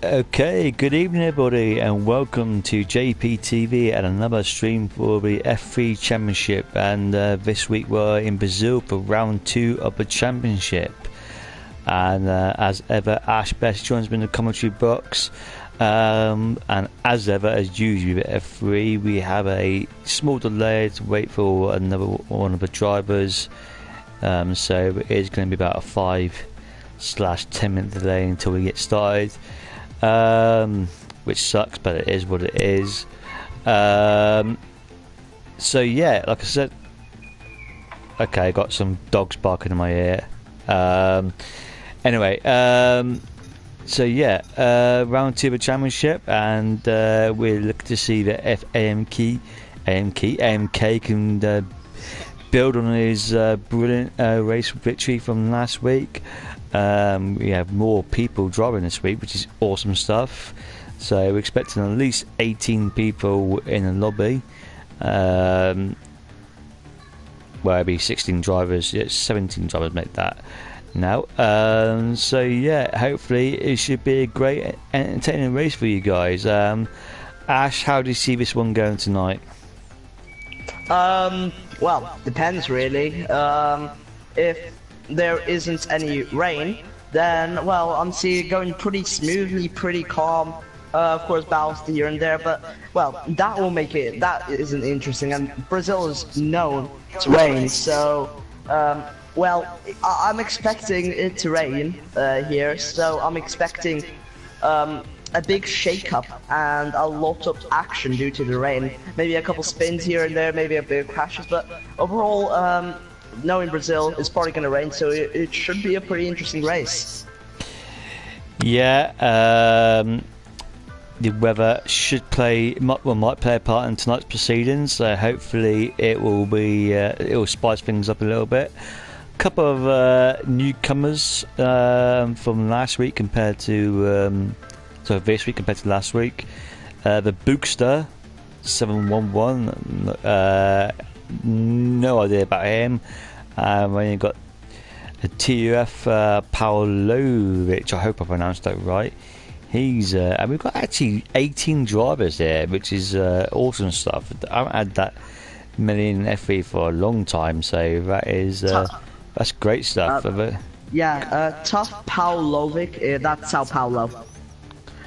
Okay, good evening everybody and welcome to JPTV and another stream for the F3 Championship, and this week we're in Brazil for round 2 of the championship, and as ever Ash Best joins me in the commentary box, and as ever, as usual with F3, we have a small delay to wait for another one of the drivers, so it is going to be about a 5/10 minute delay until we get started. Which sucks, but it is what it is. So yeah, like I said, okay, I got some dogs barking in my ear. Anyway, so yeah, round 2 of the championship, and we're looking to see that AMK can build on his brilliant race victory from last week. We have more people driving this week, which is awesome stuff. So we're expecting at least 18 people in the lobby. Well, it'll be 16 drivers, 17 drivers make that now. So yeah, hopefully it should be a great, entertaining race for you guys. Ash, how do you see this one going tonight? Well, depends really. If there isn't any rain, then, well, I'm seeing it going pretty smoothly, pretty calm. Of course, bounced here and there, but, well, that will make it, that isn't interesting, and Brazil is known to rain, so, well, I'm expecting it to rain here, so I'm expecting a big shake-up and a lot of action due to the rain. Maybe a couple spins here and there, maybe a bit of crashes, but overall, knowing Brazil, it's probably going to rain, so it should be a pretty interesting race. Yeah, the weather should might play a part in tonight's proceedings. So hopefully it will be it will spice things up a little bit. A couple of newcomers from last week compared to this week compared to last week. The Bookster 711. No idea about him. When you got a TUF Paulovic, I hope I pronounced that right. He's and we've got actually 18 drivers there, which is awesome stuff. I haven't had that many in F3 for a long time, so that is that's great stuff. Tough Paulovic, that's Sao Paulo.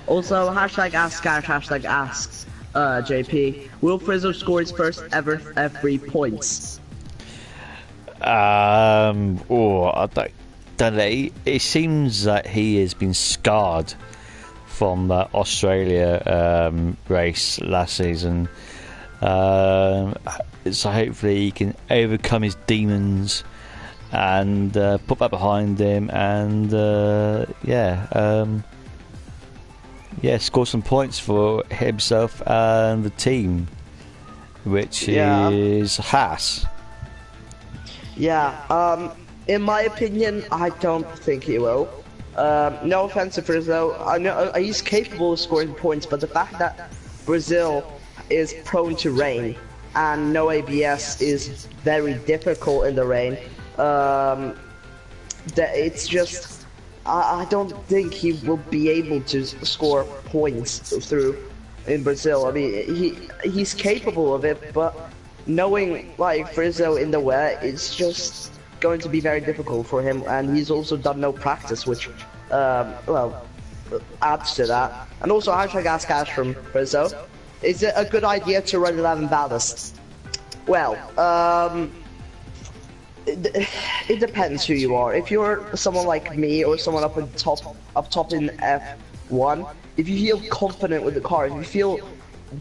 Also, hashtag ask Cash, hashtag ask JP. Will Frizzo score his first ever F3 points? I don't know. It seems that he has been scarred from the Australia race last season. So hopefully he can overcome his demons and put that behind him, and score some points for himself and the team, which is Haas. Yeah, in my opinion, I don't think he will. No offense to Brazil, I know he's capable of scoring points, but the fact that Brazil is prone to rain and no ABS is very difficult in the rain, it's just, I don't think he will be able to score points through in Brazil. I mean, he's capable of it, but knowing like Frizzo in the wet, it's just going to be very difficult for him, and he's also done no practice, which well, adds to that. And also, hashtag ask Cash from Frizzo, is it a good idea to run 11 ballast? Well, it depends who you are. If you're someone like me or someone up top in F1, if you feel confident with the car, if you feel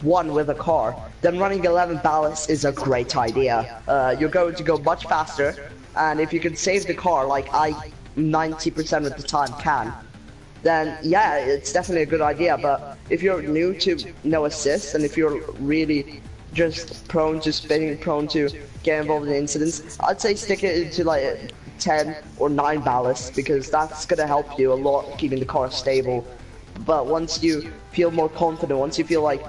one with a car, then running 11 ballast is a great idea. You're going to go much faster, and if you can save the car like I 90% of the time can, then yeah, it's definitely a good idea. But if you're new to no assist, and if you're really just prone to spinning, prone to get involved in incidents, I'd say stick it into like 10 or 9 ballast, because that's gonna help you a lot keeping the car stable. But once you feel more confident, once you feel like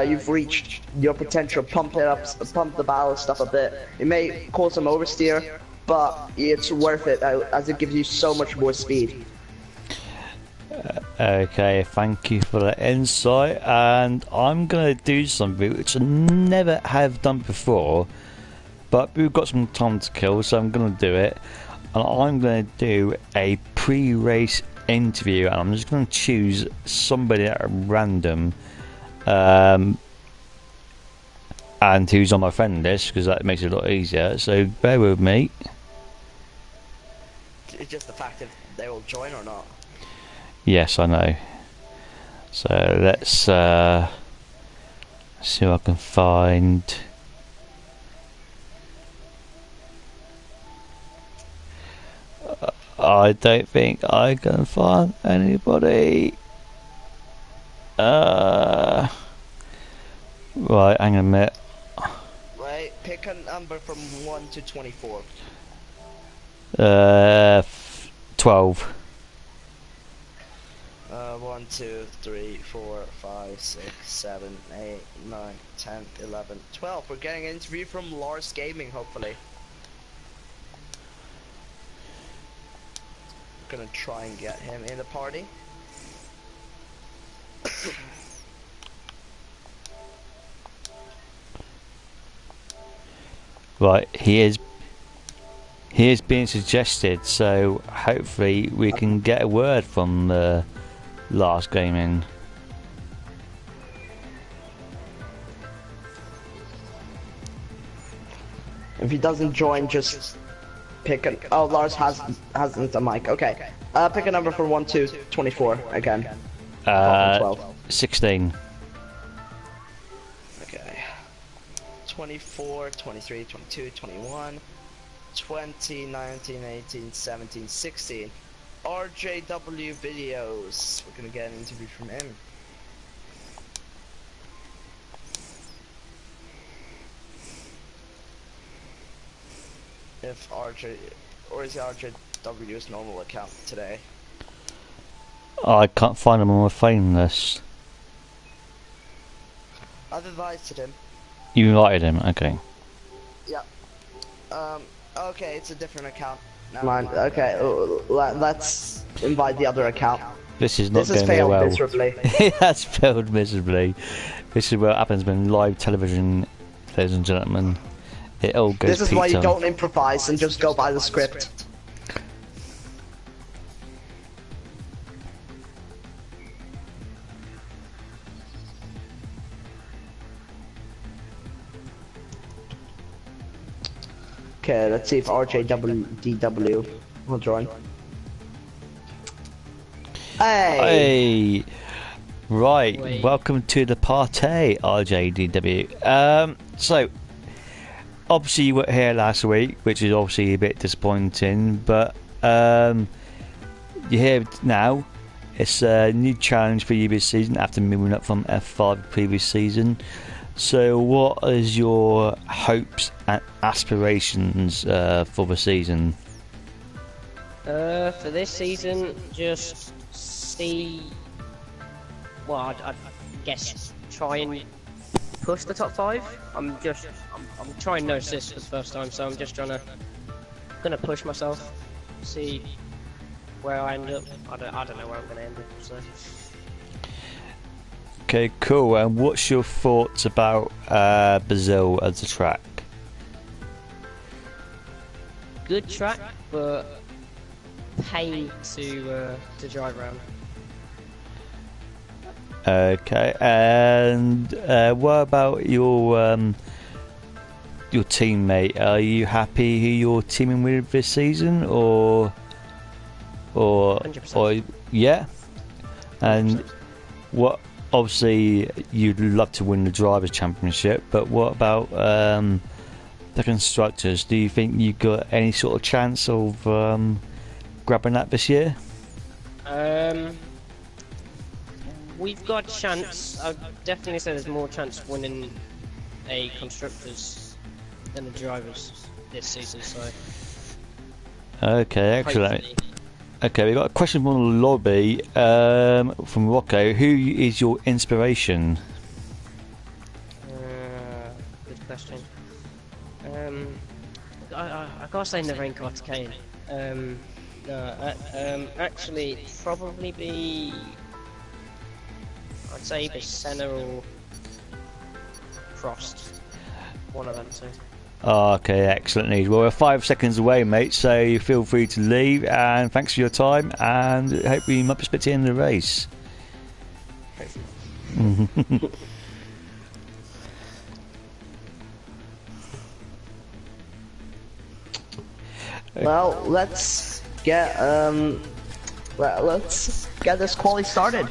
you've reached your potential, pump the ballast stuff a bit. It may cause some oversteer, but it's worth it as it gives you so much more speed. Okay, thank you for the insight. And I'm gonna do something which I never have done before, but we've got some time to kill, so I'm gonna do it. And I'm gonna do a pre-race interview, and I'm just gonna choose somebody at random, and who's on my friend list, because that makes it a lot easier. So bear with me. It's just the fact if they will join or not. Yes, I know. So let's see what I can find. I don't think I can find anybody. Right, hang on a minute. Right, pick a number from 1 to 24. 12. 1, 2, 3, 4, 5, 6, 7, 8, 9, 10, 11, 12. We're getting an interview from Lars Gaming, hopefully. Gonna try and get him in the party. Right, he is being suggested, so hopefully we can get a word from Lars Gaming. If he doesn't join, just pick an. Oh, Lars hasn't a mic. Okay. Pick a number from 1 to 24 again. 12. 16. Okay. 24, 23, 22, 21, 20, 19, 18, 17, 16. RJW videos. We're gonna get an interview from him. If RJ, or is it RJW's normal account today? I can't find him on my phone list. I've invited him. You invited him, okay. Yeah. Okay, it's a different account. Never mind. Okay, let's invite the other account. This is not going failed well. miserably. It has failed miserably. This is what happens when live television, ladies and gentlemen. It all goes. This is why you don't improvise and just go by the script. Okay, let's see if RJDW will join. Hey! Hey! Right, welcome to the party, RJDW. So, obviously you were here last week, which is obviously a bit disappointing, but you're here now. It's a new challenge for you this season after moving up from F5 the previous season. So what is your hopes and aspirations for the season? For this season, just see... Well, I'd guess try and push the top 5. I'm trying no assists for the first time, so I'm just gonna push myself, see where I end up. I don't know where I'm gonna end up. So. Okay, cool. And what's your thoughts about Brazil as a track? Good track, but pain to drive around. Okay, and what about your teammate? Are you happy who you're teaming with this season, or 100%. yeah? And 100%. what? Obviously, you'd love to win the drivers' championship, but what about the constructors? Do you think you got any sort of chance of grabbing that this year? We've got a chance. I'd definitely say there's more chance of winning a constructors than the drivers this season. So. Okay, excellent. Okay, we got a question from the lobby from Rocco. Who is your inspiration? Good question. I gotta say Narain Kartikeyan. Actually, probably be I'd say either Senna or Frost. One of them two. Okay, excellent news. Well, we're 5 seconds away, mate, so you feel free to leave, and thanks for your time, and hope we might be split to the end of the race. Well, let's get this quali started.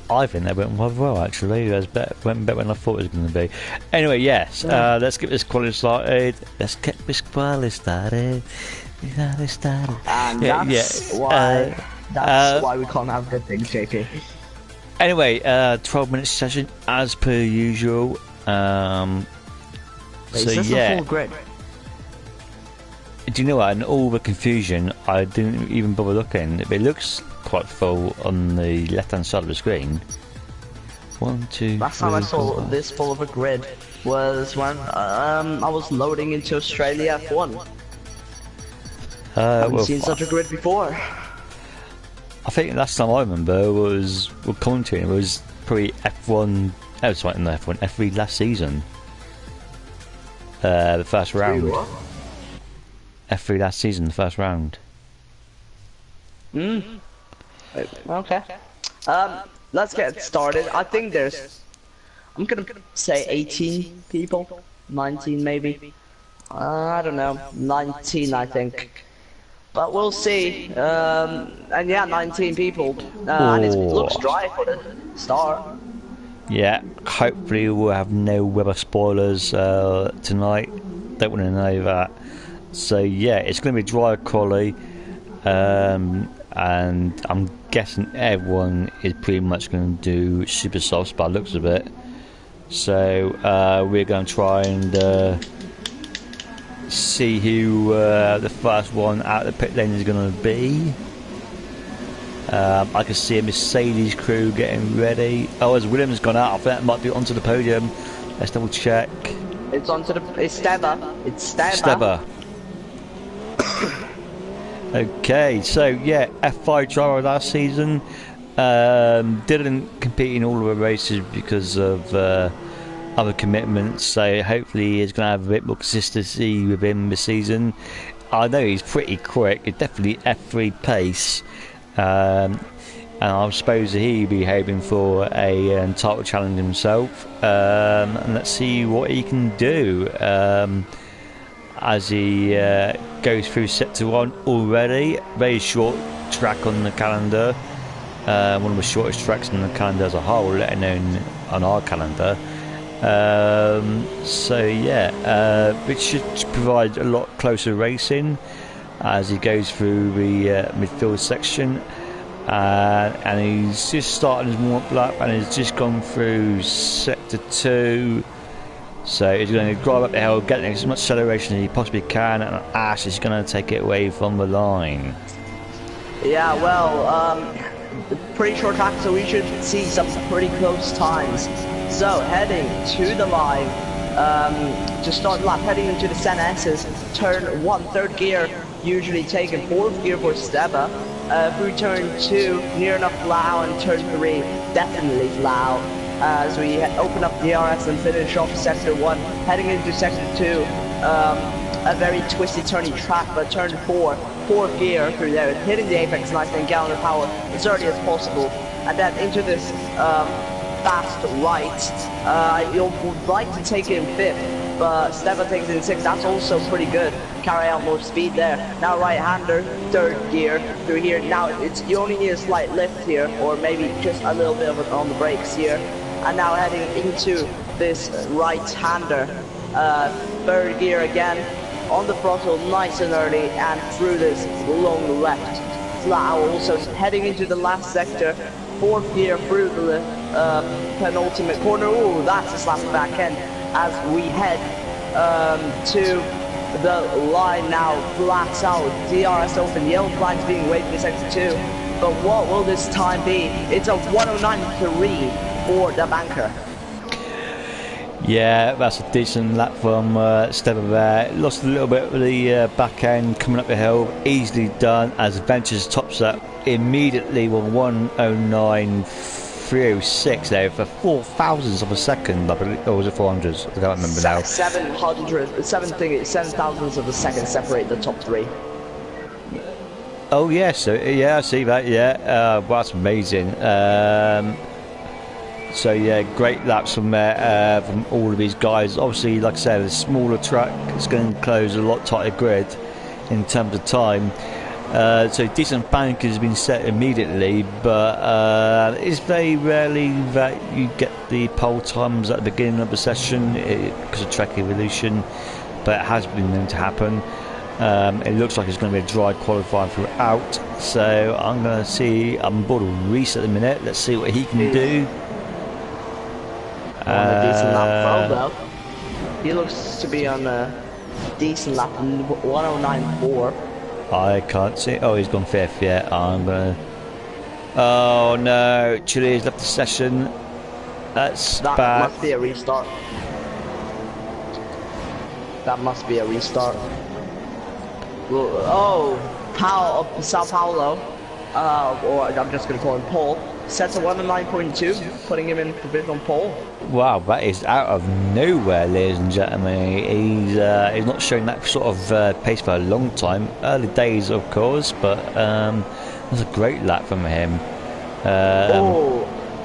I think that went well, actually. It went better than I thought it was going to be. Anyway, yes, let's get this quali started. Let's get this quali started. And that's why we can't have good things, JP. Anyway, 12-minute session as per usual. Wait, so is this yeah. a full grid? Do you know what? In all the confusion, I didn't even bother looking. It looks quite full on the left-hand side of the screen. 1, 2. Last time I saw this full of a grid was when I was loading into Australia F1. I haven't seen such a grid before. I think last time I remember was commentating was probably F1. Oh, it's right in the F1 F3 last season. The first round. F3 last season, the first round. Okay. Let's get started. I think there's, I'm gonna say 18 people, 19 maybe. I don't know, 19 I think. But we'll see. And yeah, 19 people. And it looks dry for the start. Yeah, hopefully we'll have no weather spoilers tonight. Don't want to know that. So yeah, it's going to be a dry quali, and I'm guessing everyone is pretty much going to do super softs by the looks of it. So we're going to try and see who the first one out of the pit lane is going to be. I can see a Mercedes crew getting ready. Oh, as Williams gone out, I think that might be onto the podium. Let's double check. It's Steba. It's Steba. Steba. Okay, so yeah, F5 driver last season. Didn't compete in all of the races because of other commitments, so hopefully he's going to have a bit more consistency within the season. I know he's pretty quick, it's definitely F3 pace, and I suppose he'll be hoping for a title challenge himself, and let's see what he can do as he goes through sector 1 already. Very short track on the calendar, one of the shortest tracks on the calendar as a whole, let alone on our calendar. So yeah, which should provide a lot closer racing as he goes through the midfield section, and he's just starting his warm-up lap and he's just gone through sector 2. So he's going to drive up the hill, get as much acceleration as he possibly can, and Ash is going to take it away from the line. Yeah, well, pretty short track, so we should see some pretty close times. So heading to the line, to start the lap, heading into the Senna S's, turn 1, third gear, usually taken, fourth gear for Steba. Through turn 2, near enough Lau, and turn 3, definitely Lau. As we open up the DRS and finish off sector 1, heading into sector 2, a very twisty turny track, but turn 4, fourth gear through there, hitting the apex nicely and gallon of power as early as possible, and then into this fast right. You would like to take it in 5th, but Steba takes it in 6th. That's also pretty good. Carry out more speed there. Now right-hander, third gear through here. Now you only need a slight lift here, or maybe just a little bit of it on the brakes here. And now heading into this right-hander, third gear again, on the throttle nice and early, and through this long left. Now also heading into the last sector, fourth gear through the penultimate corner. Ooh, that's a slap back end as we head to the line now, flat out, DRS open, yellow flags being waved in sector 2. But what will this time be? It's a 109.3 for the banker. Yeah, that's a decent lap from Steba there. Lost a little bit of the back end coming up the hill. Easily done as Ventures tops up immediately with 109.4. 3:06 there for 4,000ths of a second, I believe, or was it 400s? I don't remember now. 7,000ths of a second separate the top three. Oh yeah, so yeah, I see that. Yeah, well, that's amazing. So yeah, great laps from there from all of these guys. Obviously, like I said, a smaller track, it's going to close a lot tighter grid in terms of time. So decent bank has been set immediately, but it's very rarely that you get the pole times at the beginning of the session because of track evolution, but it has been known to happen. It looks like it's going to be a dry qualifying throughout, so I'm going to see. I'm on board with Reese at the minute. Let's see what he can do. On a decent lap though. He looks to be on a decent lap, 109.4. I can't see. Oh, he's gone fifth. Yeah, I'm gonna. Oh no, Chile's left the session. That's that bad. Must be a restart. That must be a restart. Well, oh, Sao Paulo, or I'm just gonna call him Paul, sets a 109.2, putting him in provisional pole. Wow, that is out of nowhere, ladies and gentlemen. He's not showing that sort of pace for a long time. Early days, of course, but that's a great lap from him.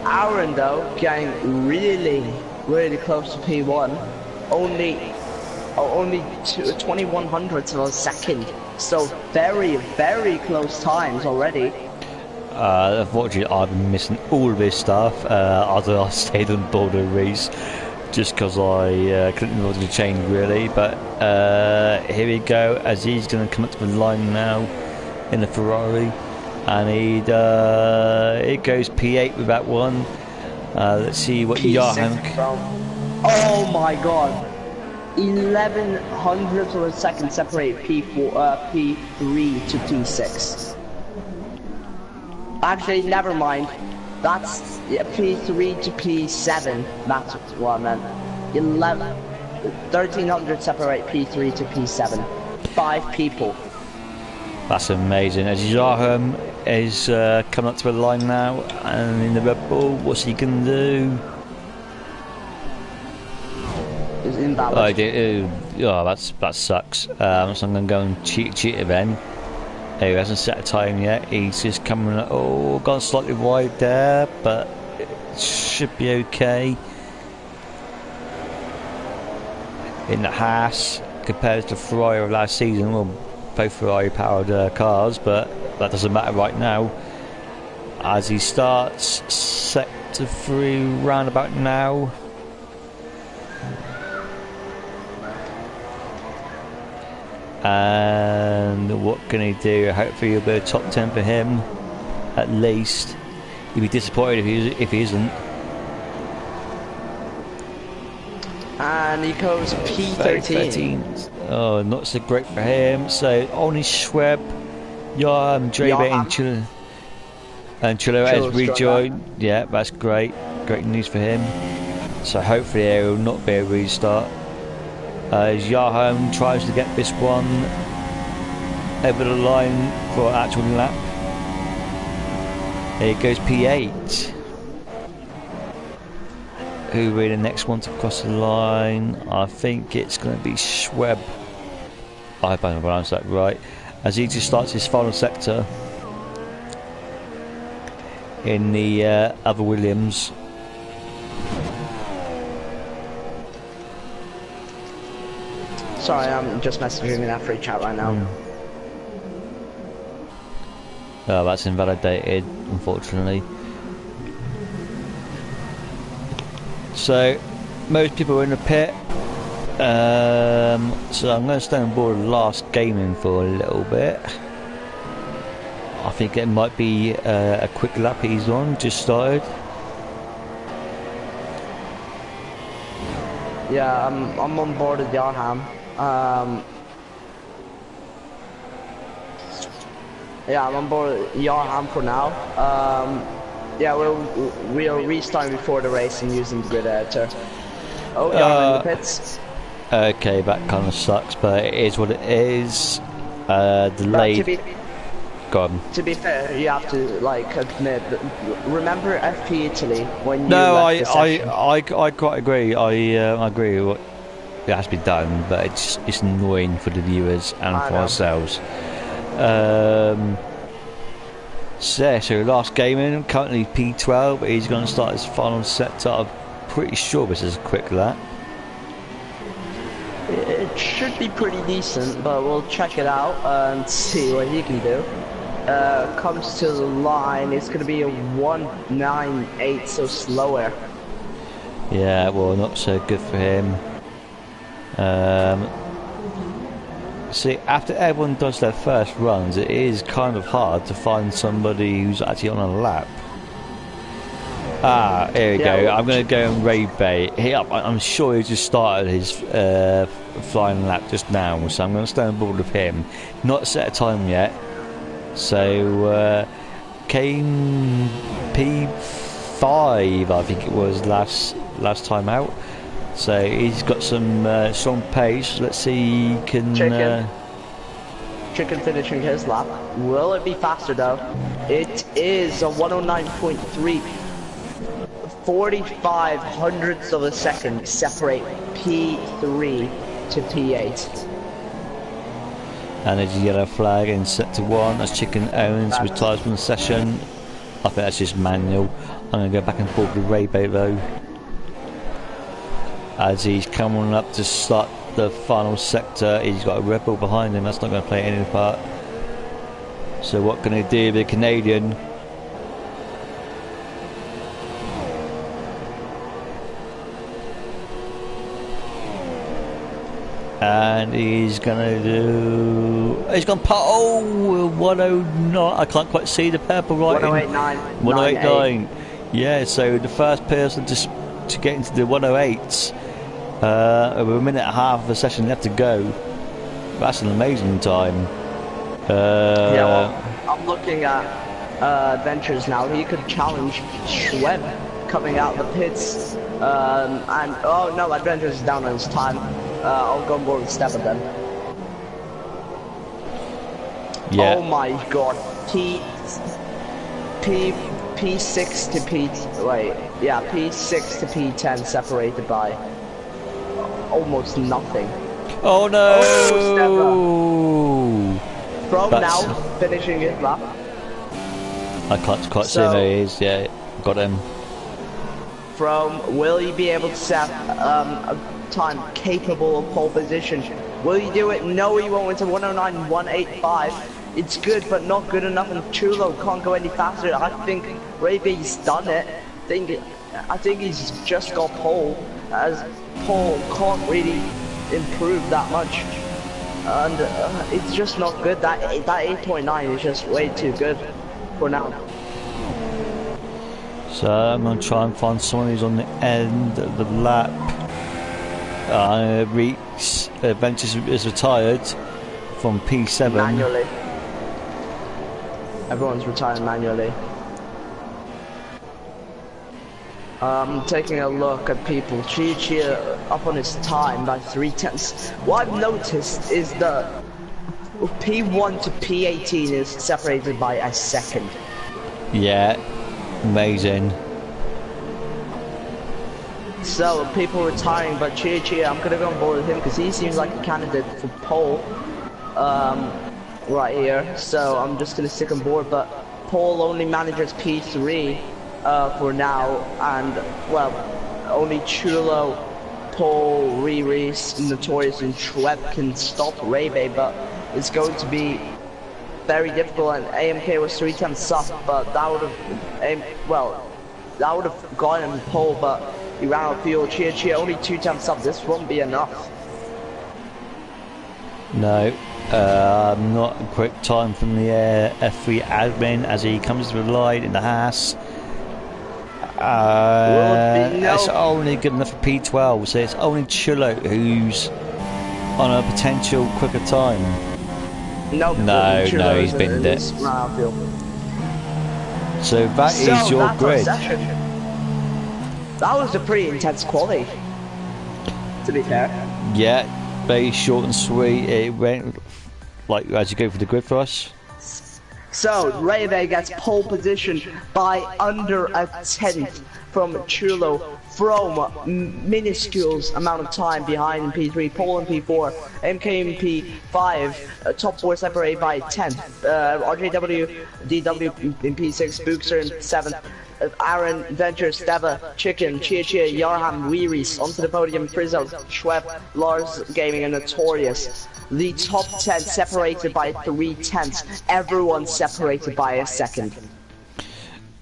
Aaron though, getting really close to P1. Only 2100ths of a second. So very close times already. Unfortunately, I've been missing all of this stuff. I stayed on board a race just because I couldn't be able to change really. But here we go, as he's going to come up to the line now in the Ferrari, and it goes P8 with that one. Let's see what Johan. Oh my God! 1100ths of a second separate P3 to P6. Actually, never mind. That's P3 to P7. That's what I meant. 1300 separate P3 to P7. 5 people. That's amazing. As Johan is coming up to the line now, and in the Red Bull, what's he going to do? Is invalid. Oh, that sucks. So I'm going to go and cheat it then. He hasn't set a time yet. He's just coming. Oh, gone slightly wide there, but it should be okay. In the Haas, compared to Ferrari of last season, well, both Ferrari-powered cars, but that doesn't matter right now. As he starts sector 3 roundabout now. And what can he do? Hopefully he'll be a top 10 for him, at least. He'd be disappointed if he isn't. And he goes P13. Oh, not so great for him. So only Schweb, Johan, Drabe and Chilo has rejoined. Yeah, that's great. Great news for him. So hopefully there will not be a restart. As Johan tries to get this one over the line for an actual lap. Here goes P8. Who will be the next one to cross the line? I think it's going to be Schweb. I hope I pronounced that right. As he just starts his final sector in the other Williams. Sorry, I'm just messaging in that free chat right now. Oh, that's invalidated, unfortunately. So, most people are in the pit. So I'm going to stay on board last gaming for a little bit. I think it might be a quick lap he's on, just started. Yeah, I'm on board with Johan. Yeah, I'm on board with Johan for now. Yeah, we'll restart before the race and using the grid editor. Oh, Johan in the pits. Okay, that kind of sucks, but it is what it is. Delayed. Go on. To be fair, you have to like admit that. Remember FP Italy when you No, left the session? I quite agree. I agree with what it has to be done, but it's annoying for the viewers and for ourselves. So last game in, currently P12. He's going to start his final set. I'm pretty sure this is a quick lap. It should be pretty decent, but we'll check it out and see what he can do. Comes to the line, it's going to be a 198, so slower. Yeah, well, not so good for him. See, after everyone does their first runs, it is kind of hard to find somebody who's actually on a lap. Ah, here we go. I'm going to go and raid bait. I'm sure he just started his flying lap just now, so I'm going to stay on board with him. Not set a time yet. So, came P5, I think it was last time out. So he's got some strong pace. Let's see he can... Chicken finishing his lap. Will it be faster though? It is a 109.3. 45 hundredths of a second separate P3 to P8. And there's a yellow flag in set to 1. That's Chicken Owens retires from the session. I think that's just manual. I'm going to go back and forth with Raybait though, as he's coming up to start the final sector. He's got a Red Bull behind him. That's not going to play any part. So what can he do with the Canadian? And he's gonna do... He's gonna put... Oh, 109. I can't quite see the purple writing. 108.9. 108.9. Yeah, so the first person to get into the 108s. With a minute and a half of the session left to go. That's an amazing time. Yeah, well, I'm looking at Adventures now. He could challenge Schweb coming out of the pits. And oh no, Adventures is down on his time. I'll go on board with Step then. Yeah. Oh my god. P6 to P... Wait. Yeah, P6 to P10 separated by almost nothing. Oh no! Oh, From now, finishing his lap. I can't quite see where he is. Yeah, got him. From, will he be able to set a time capable of pole position? Will he do it? No, he won't. It's a 109.185. It's good, but not good enough, and Chulo can't go any faster. I think Raby's done it. I think he's just got pole, as pole can't really improve that much. And it's just not good. That 8.9 is just way too good for now. So I'm going to try and find someone who's on the end of the lap. Reeks Adventures is retired from P7. Manually. Everyone's retiring manually. Taking a look at people. Chi up on his time by 3/10. What I've noticed is that P1 to P18 is separated by a second. Yeah, amazing. So people retiring, but Chi, I'm gonna go on board with him because he seems like a candidate for pole. Right here. So I'm just gonna stick on board, but pole only manages P3 for now, and well, only Chulo, Paul, Reese, Notorious, and Schweb can stop Raybay, but it's going to be very difficult. And AMK was 3 times up, but that would have, that would have gotten him pole, but he ran out of fuel. Chia only 2 times up. This won't be enough. No, not a quick time from the F3 admin as he comes to the line in the Haas. It's only good enough for P12, so it's only Chulo who's on a potential quicker time. No, he's binned it. So that is your grid. That was a pretty intense quality, to be fair. Yeah, very short and sweet. It went like as you go for the grid for us. So Reve gets pole position by under a tenth from Chulo from minuscule amount of time behind in P3, pole in P4, MK in P5, top 4 separated by 10th, RJW, DW in P6, Bookster in 7th, Aaron, Venture, Steva, Chicken, Chia, Yarham, Weeries, onto the podium, Frizzo, Schweb, Lars Gaming, and Notorious. The top 10 separated by 3/10, everyone separated by a second.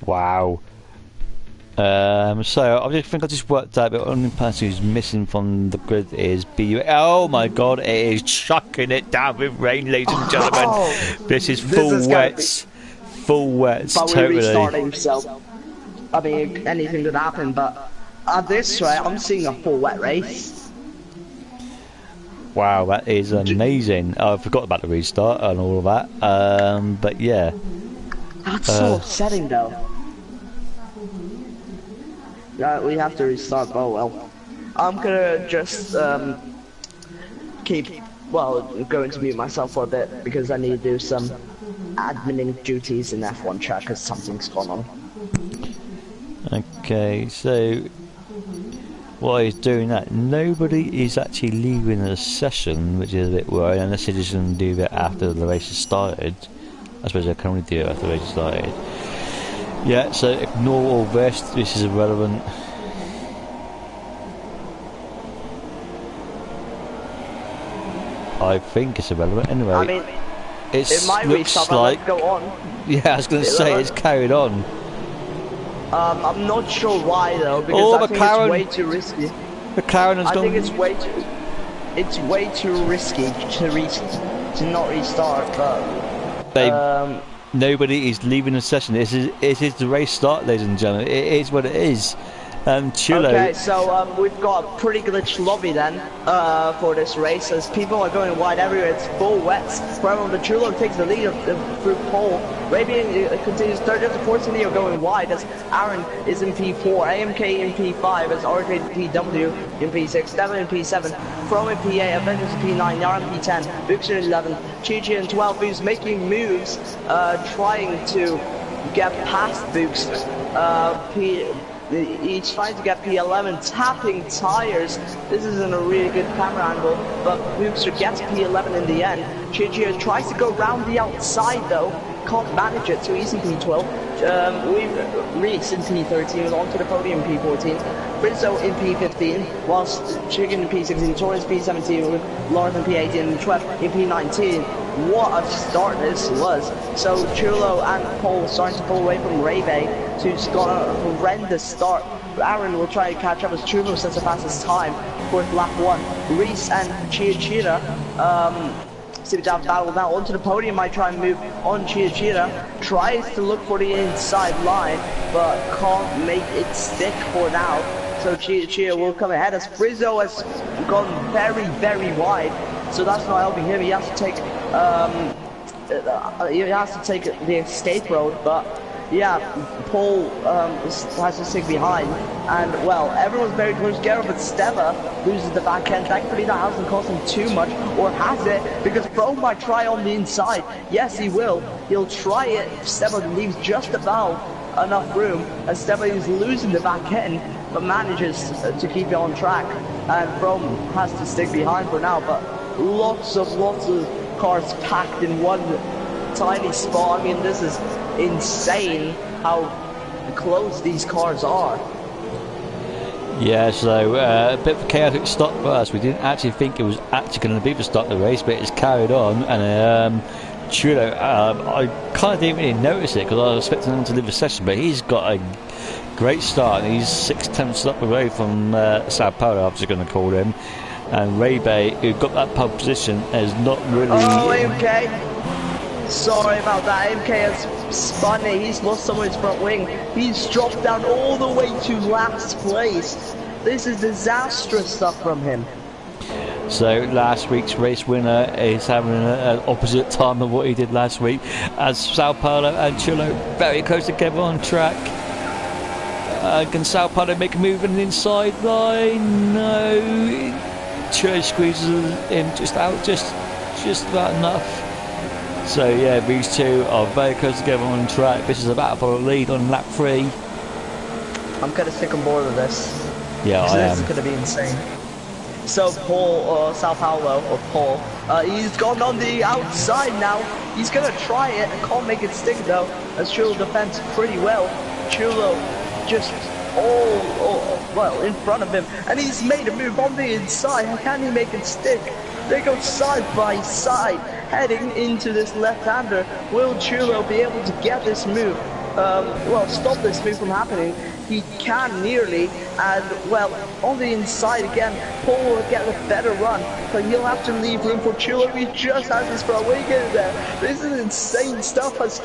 Wow. So I think I just worked out the only person who's missing from the grid is BU. Oh my god, it is chucking it down with rain, ladies and gentlemen. Oh, this is full wets. Full wets, but totally. we're restarting, so I mean, anything could happen, but at this rate, I'm seeing a full wet race. Wow, that is amazing. I forgot about the restart and all of that. But yeah. That's so upsetting, though. We have to restart. Oh well. I'm gonna just going to mute myself for a bit because I need to do some admin duties in F1 track because something's gone on. Okay, so while he's doing that, nobody is actually leaving the session, which is a bit worrying, unless they're just going to do that after the race has started. I suppose they can only do it after the race has started. Yeah, so ignore all this, this is irrelevant. I think it's irrelevant anyway. I mean, it might looks restart, like... go on. Yeah, I was going to say, it's carried on. I'm not sure why though, because I think it's way too risky. McLaren has gone... I think it's way too risky to not restart, but... Nobody is leaving the session. It is the race start, ladies and gentlemen. It is what it is. Chulo. Okay, so we've got a pretty glitched lobby then for this race, as people are going wide everywhere. It's full wets. However, the Chulo takes the lead through pole. Rabian continues third, just unfortunately are going wide as Aaron is in P4, AMK in P5, as RJ PW in P6, Devin in P7, From in P8, Avengers in P9, Yar in P10, Buxer in 11, Chi in 12, who's making moves, trying to get past Bux. He's trying to get P11, tapping tires. This isn't a really good camera angle, but Bookster gets P11 in the end. Chichio tries to go round the outside though, can't manage it, so he's in P12. We've Reese in P13, onto the podium in P14. Frizzo in P15, whilst Chicken in P16, Torres P17, with Lawrence in P18, and Trev in P19. What a start this was. So Chulo and Paul starting to pull away from Reve, who's got a horrendous start. Aaron will try to catch up as Chulo sets the fastest time for lap 1. Reese and Chia seem to have battle now onto the podium. Might try and move on. Chia tries to look for the inside line, but can't make it stick for now. So Chia will come ahead as Frizzo has gone very wide. So that's not helping him. He has to take the escape road, but yeah, Paul has to stick behind, and well, everyone's very close together, but Steva loses the back end. Thankfully that hasn't cost him too much, or has it? Because Pro might try on the inside. Yes, he will. He'll try it. Steva leaves just about enough room, and Steva is losing the back end, but manages to keep it on track, and Pro has to stick behind for now, but lots of cars packed in one tiny spot. I mean, this is insane how close these cars are. Yeah, so a bit of a chaotic start for us. We didn't actually think it was actually going to be the start of the race, but it's carried on. And Chulo, I kind of didn't really notice it because I was expecting him to leave the session, but he's got a great start, and he's 6/10 up away from Sao Paulo, I'm just going to call him. And Rebe, who got that pole position, is not really... Oh, AMK! Sorry about that, AMK has spun it, he's lost some of his front wing. He's dropped down all the way to last place. This is disastrous stuff from him. So last week's race winner is having an opposite time of what he did last week, as Sao Paulo and Chulo very close together on track. Can Sao Paulo make a move on the inside line? No. Chulo squeezes him just out, just about enough. So yeah, these two are very close together on track. This is a battle for a lead on lap 3. I'm kind of sick and bored of this. Yeah, I This is am. going to be insane. So Paul, Sao Paulo, or Paul, he's gone on the outside now. He's going to try it and can't make it stick though, as Chulo defends pretty well. Chulo just well in front of him, and he's made a move on the inside. How can he make it stick? They go side by side, heading into this left-hander. Will Chulo be able to get this move? Well, stop this move from happening? He can nearly, and well, on the inside again, Paul will get a better run, but he'll have to leave room for Chulo. He just has his front wing in there. This is insane stuff as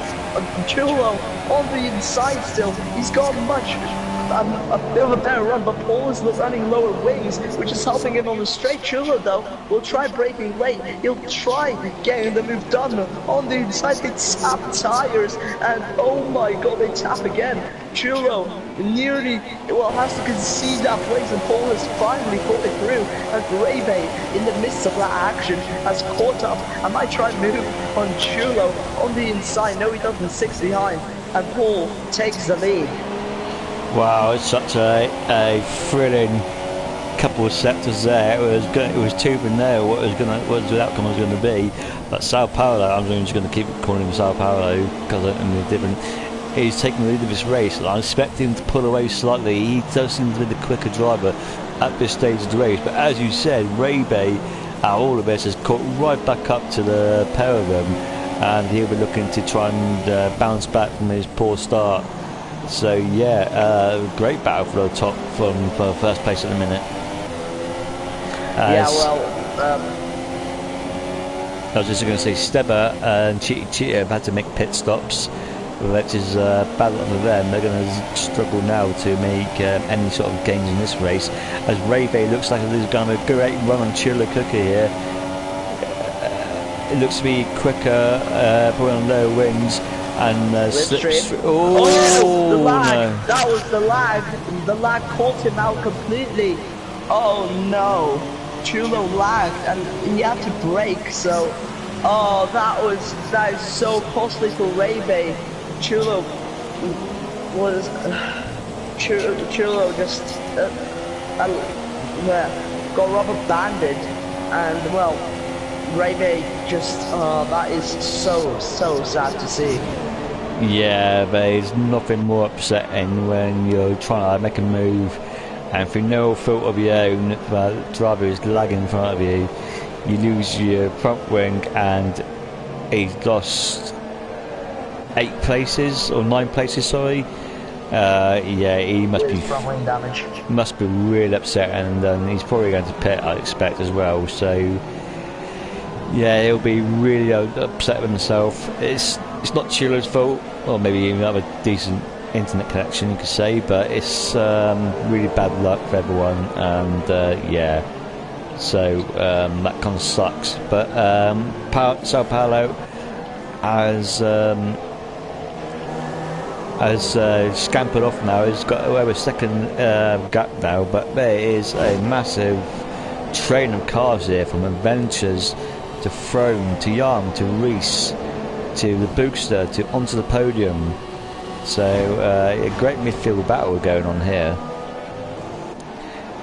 Chulo on the inside still. He's got a bit of a better run, but Paul is running lower wings, which is helping him on the straight. Chulo though will try breaking late. He'll try getting the move done on the inside. They tap tires, and oh my god, they tap again. Chulo nearly, well, has to concede that place, and Paul has finally pulled it through. And Rebe, in the midst of that action, has caught up and might try and move on Chulo on the inside. No, he doesn't. 6 behind, and Paul takes the lead. Wow, it's such a thrilling couple of sectors there. It was tooth and nail what the outcome was going to be. But Sao Paulo, I'm just going to keep calling him Sao Paulo because I mean different. He's taking the lead of this race, and I expect him to pull away slightly. He does seem to be the quicker driver at this stage of the race. But as you said, Rebe, out of all of this, has caught right back up to the pair of them, and he'll be looking to try and bounce back from his poor start. So yeah, great battle for the top for first place at the minute. Yeah, well, I was just going to say, Steba and Cheetah have had to make pit stops, which is bad luck for them. They're going to struggle now to make any sort of gains in this race, as Rebe looks like he's going to have a great run on Chula Cooker here. It looks to be quicker, probably on low wings. And slips. Oh, the lag. No. That was the lag. The lag caught him out completely. Oh no. Chulo lagged and he had to brake, so that is so costly for Rebe. Chulo was Chulo just got rubber banded, and well, Rebe just that is so sad to see. Yeah, there's nothing more upsetting when you're trying to make a move and through no fault of your own, the driver is lagging in front of you. You lose your front wing, and he's lost 8 places or 9 places. Sorry. Yeah, he must be front wing damage. Must be really upset, and he's probably going to pit, I expect, as well. So yeah, he'll be really upset with himself. It's not Chulo's fault, or maybe even have a decent internet connection, you could say, but it's really bad luck for everyone, and yeah, so that kind of sucks. But Sao Paulo has scampered off now. He's got over second gap now, but there is a massive train of cars here, from Adventures to Throne to Yarm to Reese to the Bookster to onto the podium. So a great midfield battle going on here.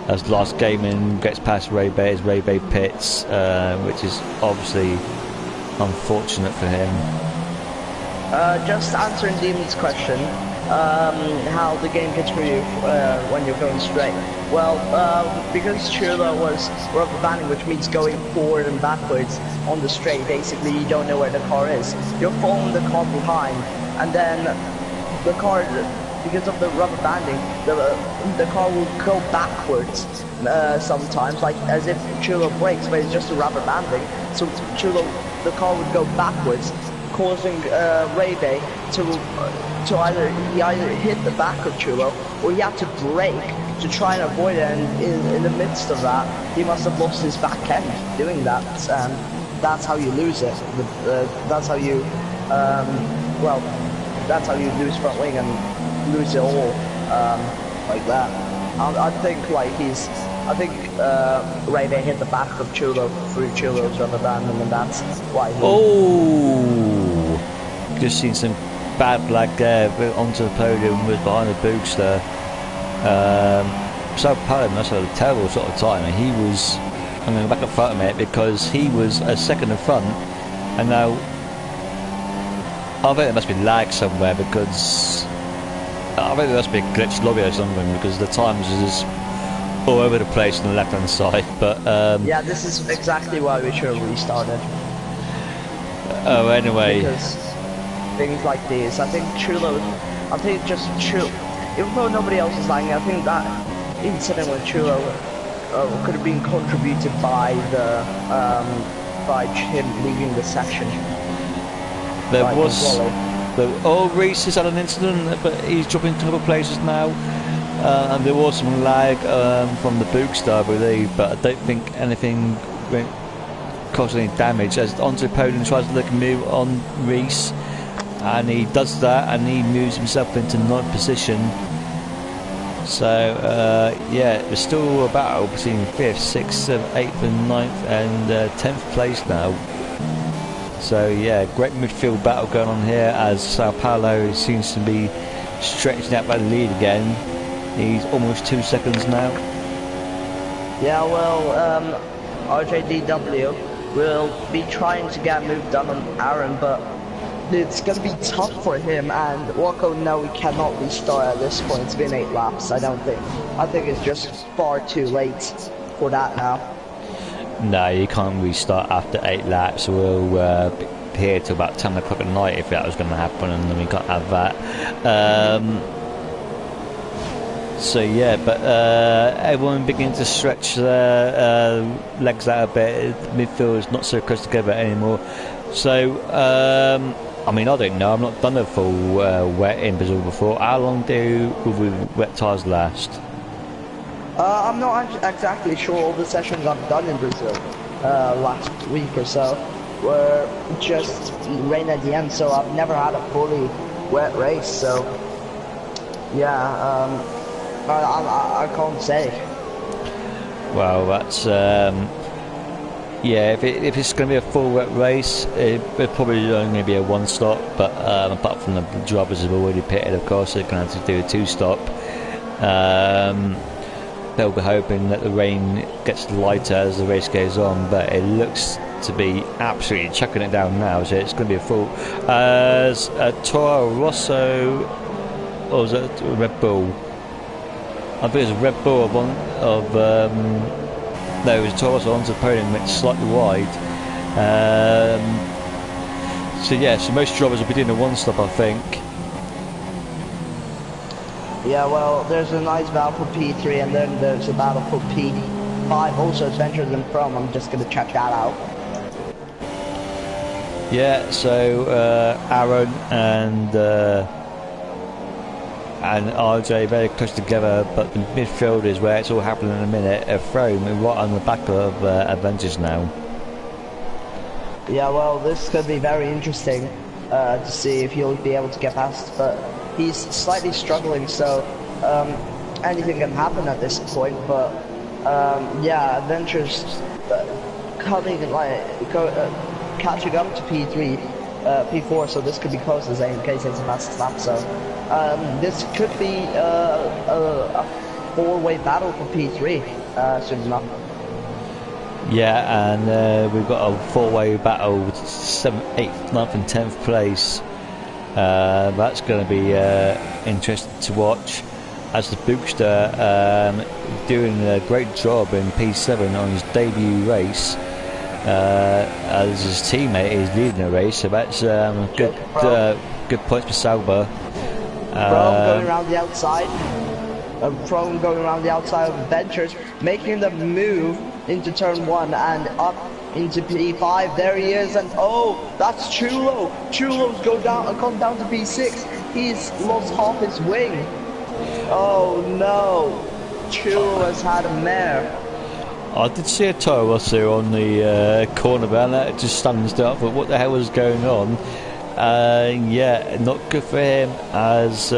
As last gaming gets past Rebe, as Rebe pits, which is obviously unfortunate for him. Just answering Demon's question, how the game gets for you when you're going straight. Well, because Chulo was rubber banding, which means going forward and backwards on the straight, basically you don't know where the car is. You're following the car behind, and then the car, because of the rubber banding, the car will go backwards sometimes, like as if Chulo brakes, but it's just a rubber banding. So the car would go backwards, causing Rebe to either hit the back of Chulo, or he had to brake to try and avoid it. And in the midst of that, he must have lost his back end doing that. And that's how you lose it. That's how you, well, that's how you lose front wing and lose it all like that. I think like he's I think Ray hit the back of Chulo through Chulo's rubber band, and that's why he... Oh! Just seen some bad lag there, onto the podium, was behind the Boogster. So Paulo must have had a terrible sort of time, and he was... I'm going to back up front a minute, because he was a second in front, and now... I think there must be lag somewhere, because... I think there must be a glitched lobby or something, because the times are just all over the place on the left hand side, but yeah, this is exactly why we should have restarted. Oh, anyway. Because things like these, I think Chulo, even though nobody else is lagging, I think that incident with Chulo could have been contributed by by him leaving the section. There was... Reese has had an incident, but he's dropping to other places now. And there was some lag from the Boogster, I believe, but I don't think anything caused any damage. As onto the podium tries to look and move on Reese, and he does that, and he moves himself into 9th position. So yeah, there's still a battle between 5th, 6th, 8th and 9th and 10th place now. So yeah, great midfield battle going on here, as Sao Paulo seems to be stretching out by the lead again. He's almost 2 seconds now. Yeah, well, RJDW will be trying to get a move done on Aaron, but it's going to be tough for him, and Wako, no, he cannot restart at this point. It's been 8 laps, I think it's just far too late for that now. No, you can't restart after 8 laps. We'll be here till about 10 o'clock at night if that was going to happen, and then we can't have that. So yeah, but everyone beginning to stretch their legs out a bit. Midfield is not so close together anymore. So I mean, I don't know. I've not done a full wet in Brazil before. How long do wet tyres last? I'm not exactly sure. All the sessions I've done in Brazil last week or so were just rain at the end, so I've never had a fully wet race. So yeah, I can't say. Well, that's yeah. If it's going to be a full wet race, it's probably only going to be a 1-stop. But apart from the drivers have already pitted, of course, they're going to have to do a 2-stop. They'll be hoping that the rain gets lighter as the race goes on, but it looks to be absolutely chucking it down now, so it's going to be a full. As Toro Rosso, or was it Red Bull? I think it was Red Bull no, it was Toro Rosso onto the podium, went slightly wide. So yeah, so most drivers will be doing a 1-stop, I think. Yeah, well, there's a nice battle for P3, and then there's a battle for P5, also Adventures in Chrome. I'm just going to check that out. Yeah, so Aaron and RJ very close together, but the midfield is where it's all happening in a minute. A thrown right on the back of Adventures now. Yeah, well, this could be very interesting to see if he'll be able to get past, but he's slightly struggling, so anything can happen at this point. But yeah, Adventures coming catching up to P3, P4, so this could be close as in case it's a fast lap. So this could be a 4-way battle for P3 soon enough. Yeah, and we've got a 4-way battle with 7th, 8th, 9th and 10th place. That's going to be interesting to watch, as the Boogster doing a great job in P7 on his debut race, as his teammate is leading the race, so that's good points for Sauber. Going around the outside, Prone going around the outside of Adventures, making the move into turn 1 and up into P5. There he is, and oh, that's Chulo. Chulo's gone down to P6. He's lost half his wing. Oh no, Chulo has had a mare. I did see a Toro Rosso on the corner there, and that just stands up. But what the hell was going on? Yeah, not good for him, as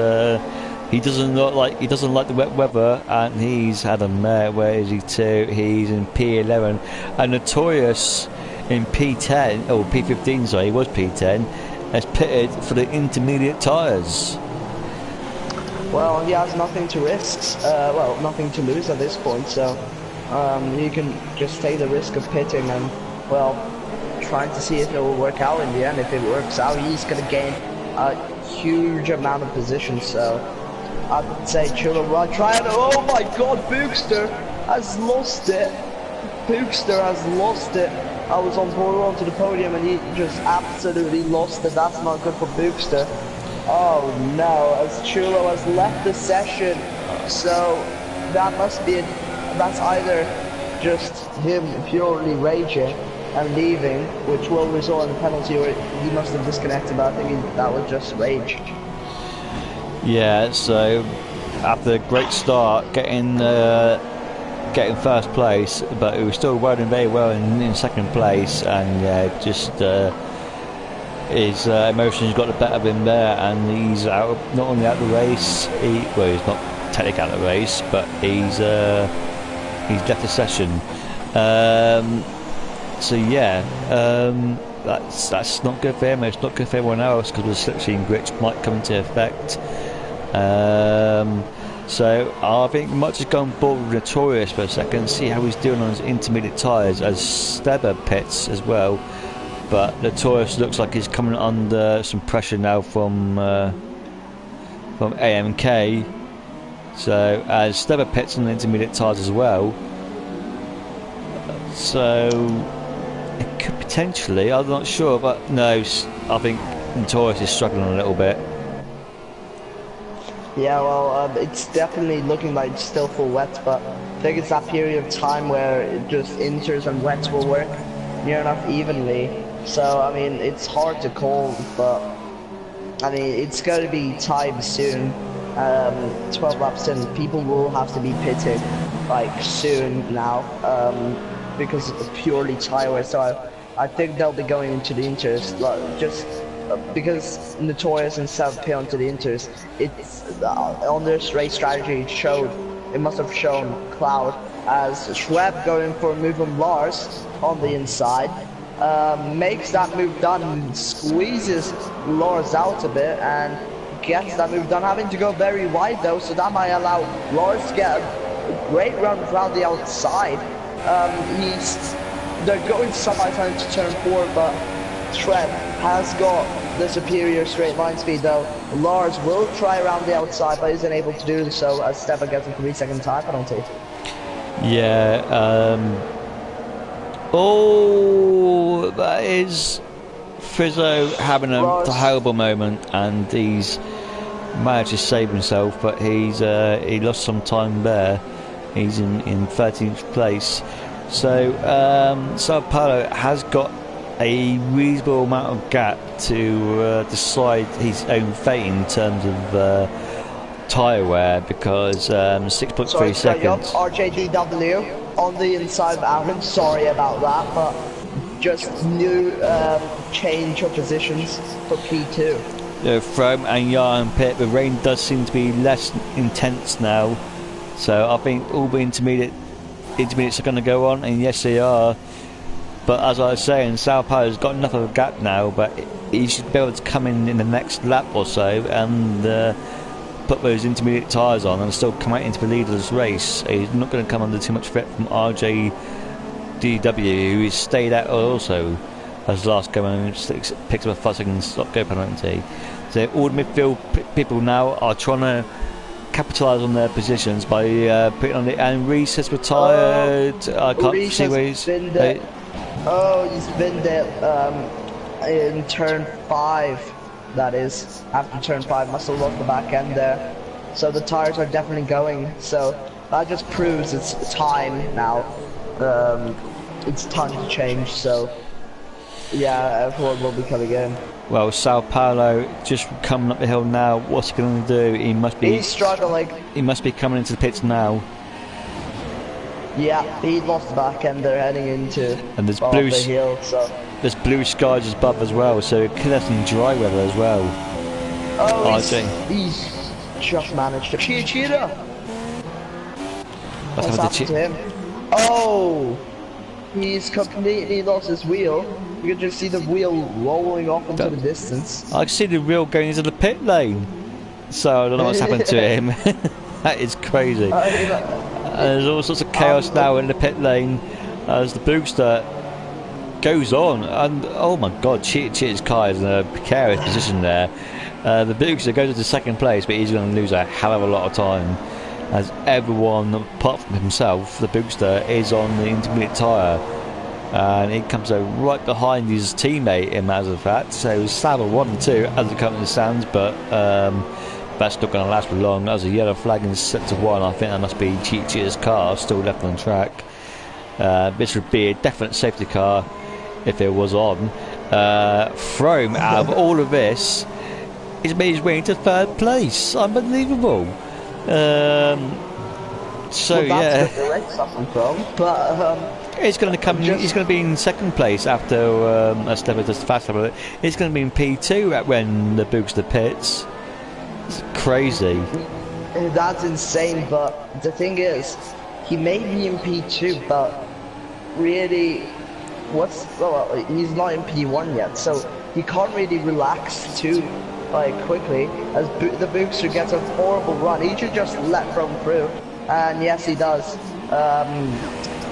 he doesn't like the wet weather, and he's had a mare. Where is he to? He's in P11, and Notorious in P10 or P15. Sorry, he was P10. Has pitted for the intermediate tyres. Well, he has nothing to risk. Well, nothing to lose at this point. So you can just take the risk of pitting and, well, trying to see if it will work out in the end. If it works out, he's going to gain a huge amount of position. So I'd say Chulo will try it. Oh my God, Bookster has lost it. Bookster has lost it. I was on board onto the podium and he just absolutely lost it. That's not good for Bookster. Oh no, as Chulo has left the session. So that must be that's either just him purely raging and leaving, which will result in a penalty, or he must have disconnected, but I think that was just rage. Yeah, so after a great start, getting first place, but he was still riding very well in second place, and just his emotions got the better of him there, and he's out, not only out of the race, he's not technically out of the race, but he's left the session. So yeah, that's not good for him. It's not good for everyone else, because the slipstream glitch might come into effect. So I think we might just go on board with Notorious for a second, see how he's doing on his intermediate tyres, as Steber pits as well. But Notorious looks like he's coming under some pressure now from AMK. So as Steber pits on the intermediate tyres as well. So it could potentially, I'm not sure, but no, I think Notorious is struggling a little bit. Yeah, well, it's definitely looking like it's still full wet, but I think it's that period of time where it just inters and wets will work near enough evenly. So, I mean, it's hard to call, but I mean, it's going to be time soon. 12 laps in, people will have to be pitting like soon now, because it's purely tire wear. So I think they'll be going into the inters, just because Notorious and Sev pay onto the inters. It's on this race strategy it must have shown Cloud, as Schweb going for a move on Lars on the inside, makes that move done, squeezes Lars out a bit and gets that move done, having to go very wide though, so that might allow Lars to get a great run around the outside. They're going semi-time to turn 4, but Schweb has got the superior straight line speed though. Lars will try around the outside, but isn't able to do so, as Stefan gets a 3-second time penalty. Yeah, oh, that is Frizzo having a terrible moment, and he's managed to save himself, but he lost some time there. He's in 13th place. So Sao Paulo has got a reasonable amount of gap to decide his own fate in terms of tyre wear, because 6.3 seconds. RJDW on the inside of Aaron, sorry about that, but just new change of positions for P2. From and Yarn pit, the rain does seem to be less intense now, so I think all the intermediates are going to go on, and yes they are. But as I was saying, Sao Paulo's got enough of a gap now, but he should be able to come in the next lap or so and put those intermediate tyres on and still come out into the lead of this race. He's not going to come under too much threat from RJDW, who stayed out also as last go and picks up a 5-second stop-go penalty. So all the midfield people now are trying to capitalise on their positions by putting on it. And Reese has retired. I can't see where he's been there. He's been there in turn 5. That is, after turn 5, must have lost the back end there. So the tyres are definitely going. So that just proves it's time now. It's time to change. So yeah, everyone will be coming in. Well, Sao Paulo just coming up the hill now. What's he going to do? He's struggling. He must be coming into the pits now. Yeah, he lost the back end. They're heading into and there's the hill. So there's blue skies above as well. So it could have some dry weather as well. Oh, he's just managed to cheetah. What's happened happened to him? Oh, he's completely lost his wheel. You can just see the wheel rolling off into the distance. I can see the wheel going into the pit lane. So I don't know what's happened to him. That is crazy. There's all sorts of chaos now in the pit lane as the Boogster goes on, and oh my god, Cheetah's car is in a precarious position there. The Boogster goes into second place, but he's going to lose a hell of a lot of time as everyone apart from himself, the Boogster, is on the intermediate tyre, and it comes right behind his teammate, in matter of fact. So saddle 1 and 2 as it currently stands, but that's not going to last for long. As a yellow flag in sector 1, I think that must be Cheetah's car still left on track. This would be a definite safety car if it was on. Frome, out of all of this, he's made his way into third place. Unbelievable. So well, yeah, he's going to come. He's going to be in second place after Esteban does the fast lap. He's going to be in P2 when the Boogster pits. It's crazy. That's insane. But the thing is, he may be in P2, but really, he's not in P1 yet, so he can't really relax too quickly, as the Boogster gets a horrible run. He should just let Frome through, and yes, he does.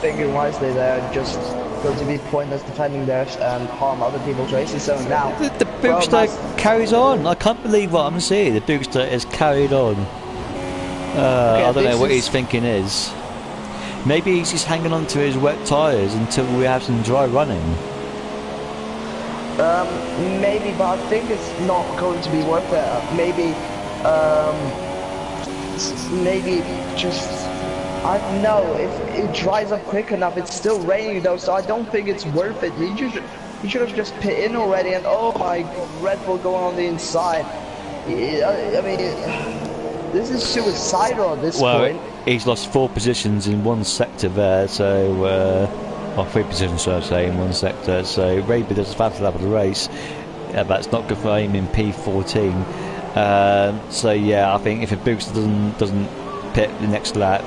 Thinking wisely there, just going to be pointless defending there and harm other people's races. So now the Boogster carries on. I can't believe what I'm seeing. The Boogster is carried on. I don't know what his thinking is. Maybe he's just hanging on to his wet tyres until we have some dry running. Maybe, but I think it's not going to be worth it. Maybe just, I don't know, if it dries up quick enough. It's still raining though, so I don't think it's worth it. You should have just pit in already, and oh my, Red Bull going on the inside. I mean, this is suicidal at this point. He's lost 4 positions in one sector there, so or 3 positions, should I say, in one sector. So Raby does the fastest lap of the race. That's not good for him in P14. So yeah, I think if a Boogster doesn't pit the next lap,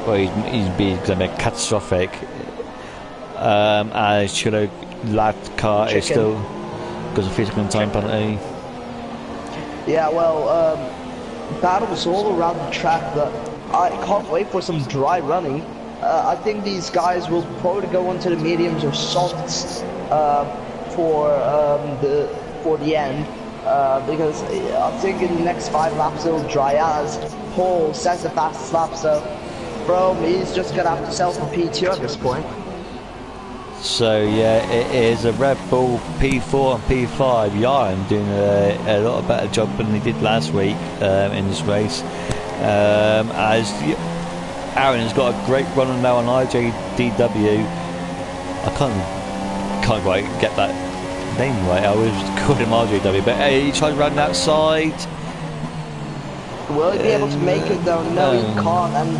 well, he's going to be catastrophic. As Chilo lap car is still because of 3-second time penalty. Yeah, well, battles all around the track, but I can't wait for some dry running. I think these guys will probably go onto the mediums or softs for the end, because I think in the next 5 laps it'll dry out as Paul sets the fastest lap. So Frome, he's just gonna have to sell for P2 at this point. So yeah, it is a Red Bull P4 and P5. Yarn doing a lot better job than he did last week in this race. As Aaron has got a great run now on IJDW. I can't quite get that name right. I always call him RJW, but he tried running outside. Will he be able to make it though? No, he can't, and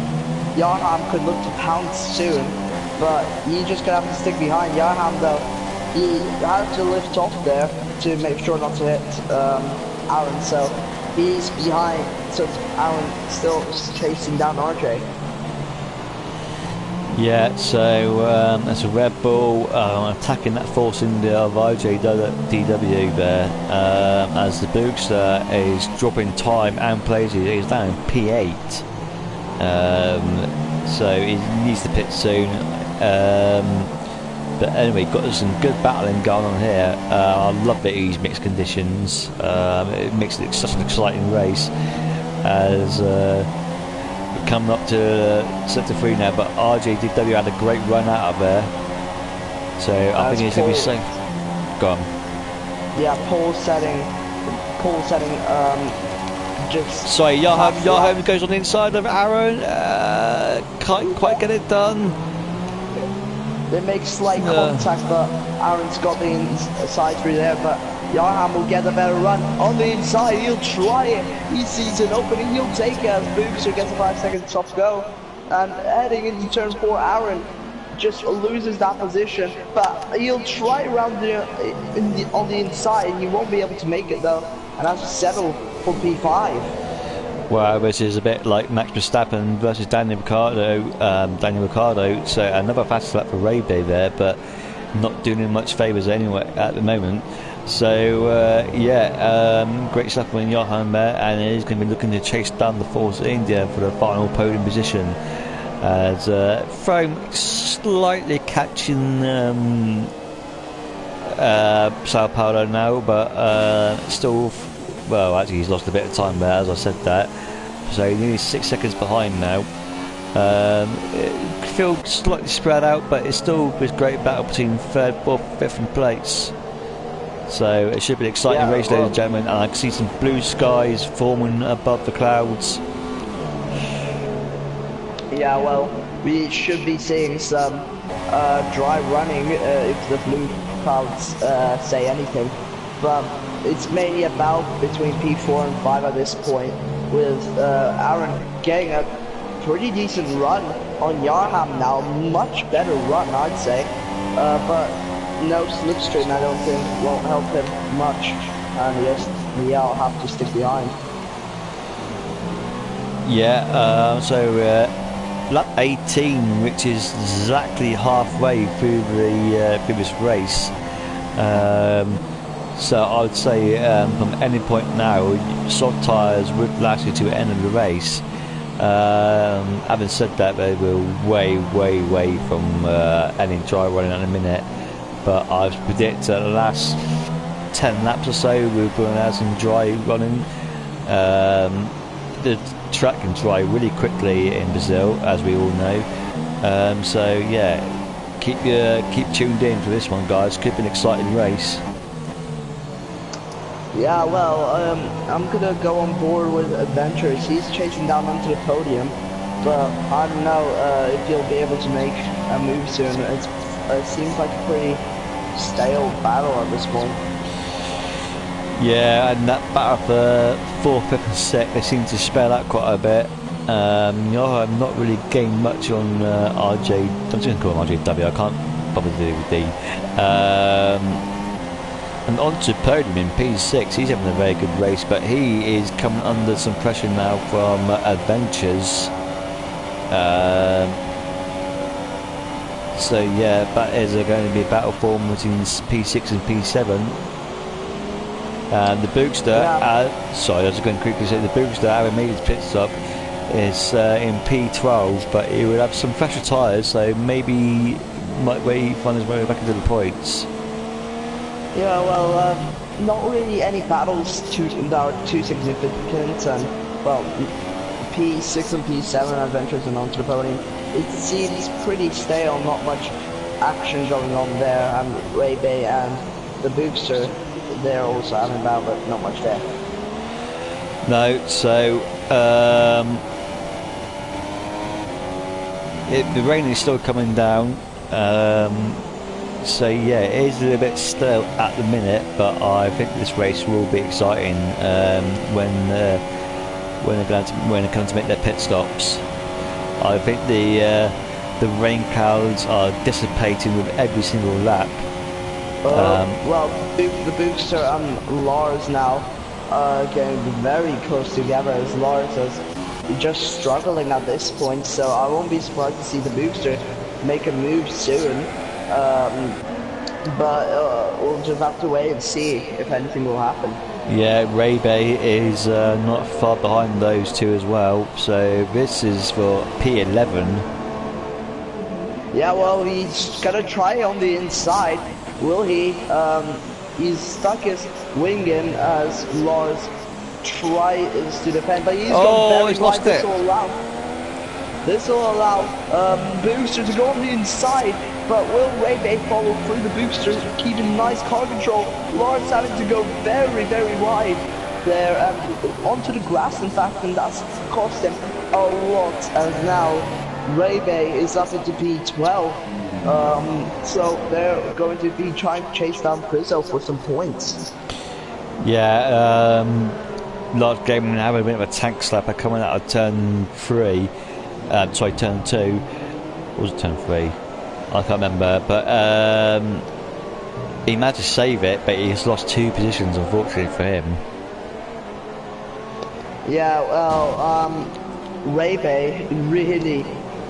Yarham could look to pounce soon, but he's just gonna have to stick behind. Yarham though, he has to lift off there to make sure not to hit Aaron, so he's behind, so Aaron still chasing down RJ. Yeah, so that's a Red Bull attacking that force in of IJDW there, as the Boogster is dropping time and places. He's down in P8, so he needs to pit soon. But anyway, got some good battling going on here. I love that he's mixed conditions. It makes it such an exciting race as coming up to sector 3 now, but RJDW had a great run out of there, so I think he's going to be safe. Go on. Yeah, pole setting, just... Sorry, Yarham goes on the inside of Aaron, can't quite get it done. They make slight contact, but Aaron's got the inside through there, but Yarham will get a better run on the inside. He'll try it. He sees an opening. He'll take it as Boogster gets a 5-second stop go. And heading into turn 4, Aaron just loses that position. But he'll try around on the inside. He won't be able to make it though, and has to settle for P5. Well, which is a bit like Max Verstappen versus Daniel Ricciardo. So another fast lap for Ray Bay there, but not doing him much favours anyway at the moment. So great stuff from Johan there, and he's going to be looking to chase down the Force India for the final podium position. As Frome slightly catching Sao Paulo now, but still, well, actually he's lost a bit of time there, as I said that. So nearly 6 seconds behind now. It feels slightly spread out, but it's still this great battle between third, fourth, fifth and place. So it should be an exciting race, ladies and gentlemen, and I can see some blue skies forming above the clouds. Yeah, well, we should be seeing some dry running if the blue clouds say anything. But it's mainly about between P4 and 5 at this point, with Aaron getting a pretty decent run on Yarham now, much better run I'd say, but no slipstream I don't think won't help him much, and yes, I'll have to stick behind. Yeah, lap 18, which is exactly halfway through the previous race. So I would say from any point now, soft tyres would last you to the end of the race. Having said that, they will way from any dry running at the minute. But I predict the last 10 laps or so we're going to have some dry running. The track can dry really quickly in Brazil, as we all know. So yeah, keep tuned in for this one, guys. Could be an exciting race. Yeah, well, I'm gonna go on board with Adventures. He's chasing down onto the podium, but I don't know if he'll be able to make a move soon. It seems like a pretty stale battle at this point. Yeah, and that battle for 4th, 5th and 6th, they seem to spell out quite a bit. I'm not really gained much on RJ. I'm just going to call him RJW, I can't bother to do with D. And on to podium in P6, he's having a very good race, but he is coming under some pressure now from Adventures. So yeah, that is going to be a battle form between P6 and P7. And the Boogster, sorry, I was going to quickly say the Boogster, having made his pit stop, is in P12, but he would have some fresher tyres, so maybe might find his way back into the points. Yeah, well, not really any battles that are too significant, and well, P6 and P7 Adventures and onto the podium. It seems pretty stale, not much action going on there, and Ray Bay and the Boogster, they're also having a battle, but not much there. No, so the rain is still coming down. So yeah, it is a little bit stale at the minute, but I think this race will be exciting when it comes to make their pit stops. I think the rain clouds are dissipating with every single lap. Well, the Boogster and Lars now are getting very close together, as Lars is just struggling at this point, so I won't be surprised to see the Boogster make a move soon. But we'll just have to wait and see if anything will happen. Yeah, Ray Bay is not far behind those two as well, so this is for P11. Yeah, well, he's gonna try on the inside. Will he? He's stuck his wing in as Lars tries to defend, but he's gone very wide. This will allow Boogster to go on the inside, but will Ray Bay follow through the Boogster, keeping nice car control? Lars having to go very wide there, onto the grass in fact, and that's cost him a lot, as now Ray Bay is up into P12. So they're going to be trying to chase down Prizzo for some points. Yeah, Lars Gaiman having a bit of a tank slapper coming out of turn 3. Sorry, turn 2. What was it, turn 3? I can't remember, but he managed to save it, but he's lost 2 positions, unfortunately for him. Yeah, well, Ray really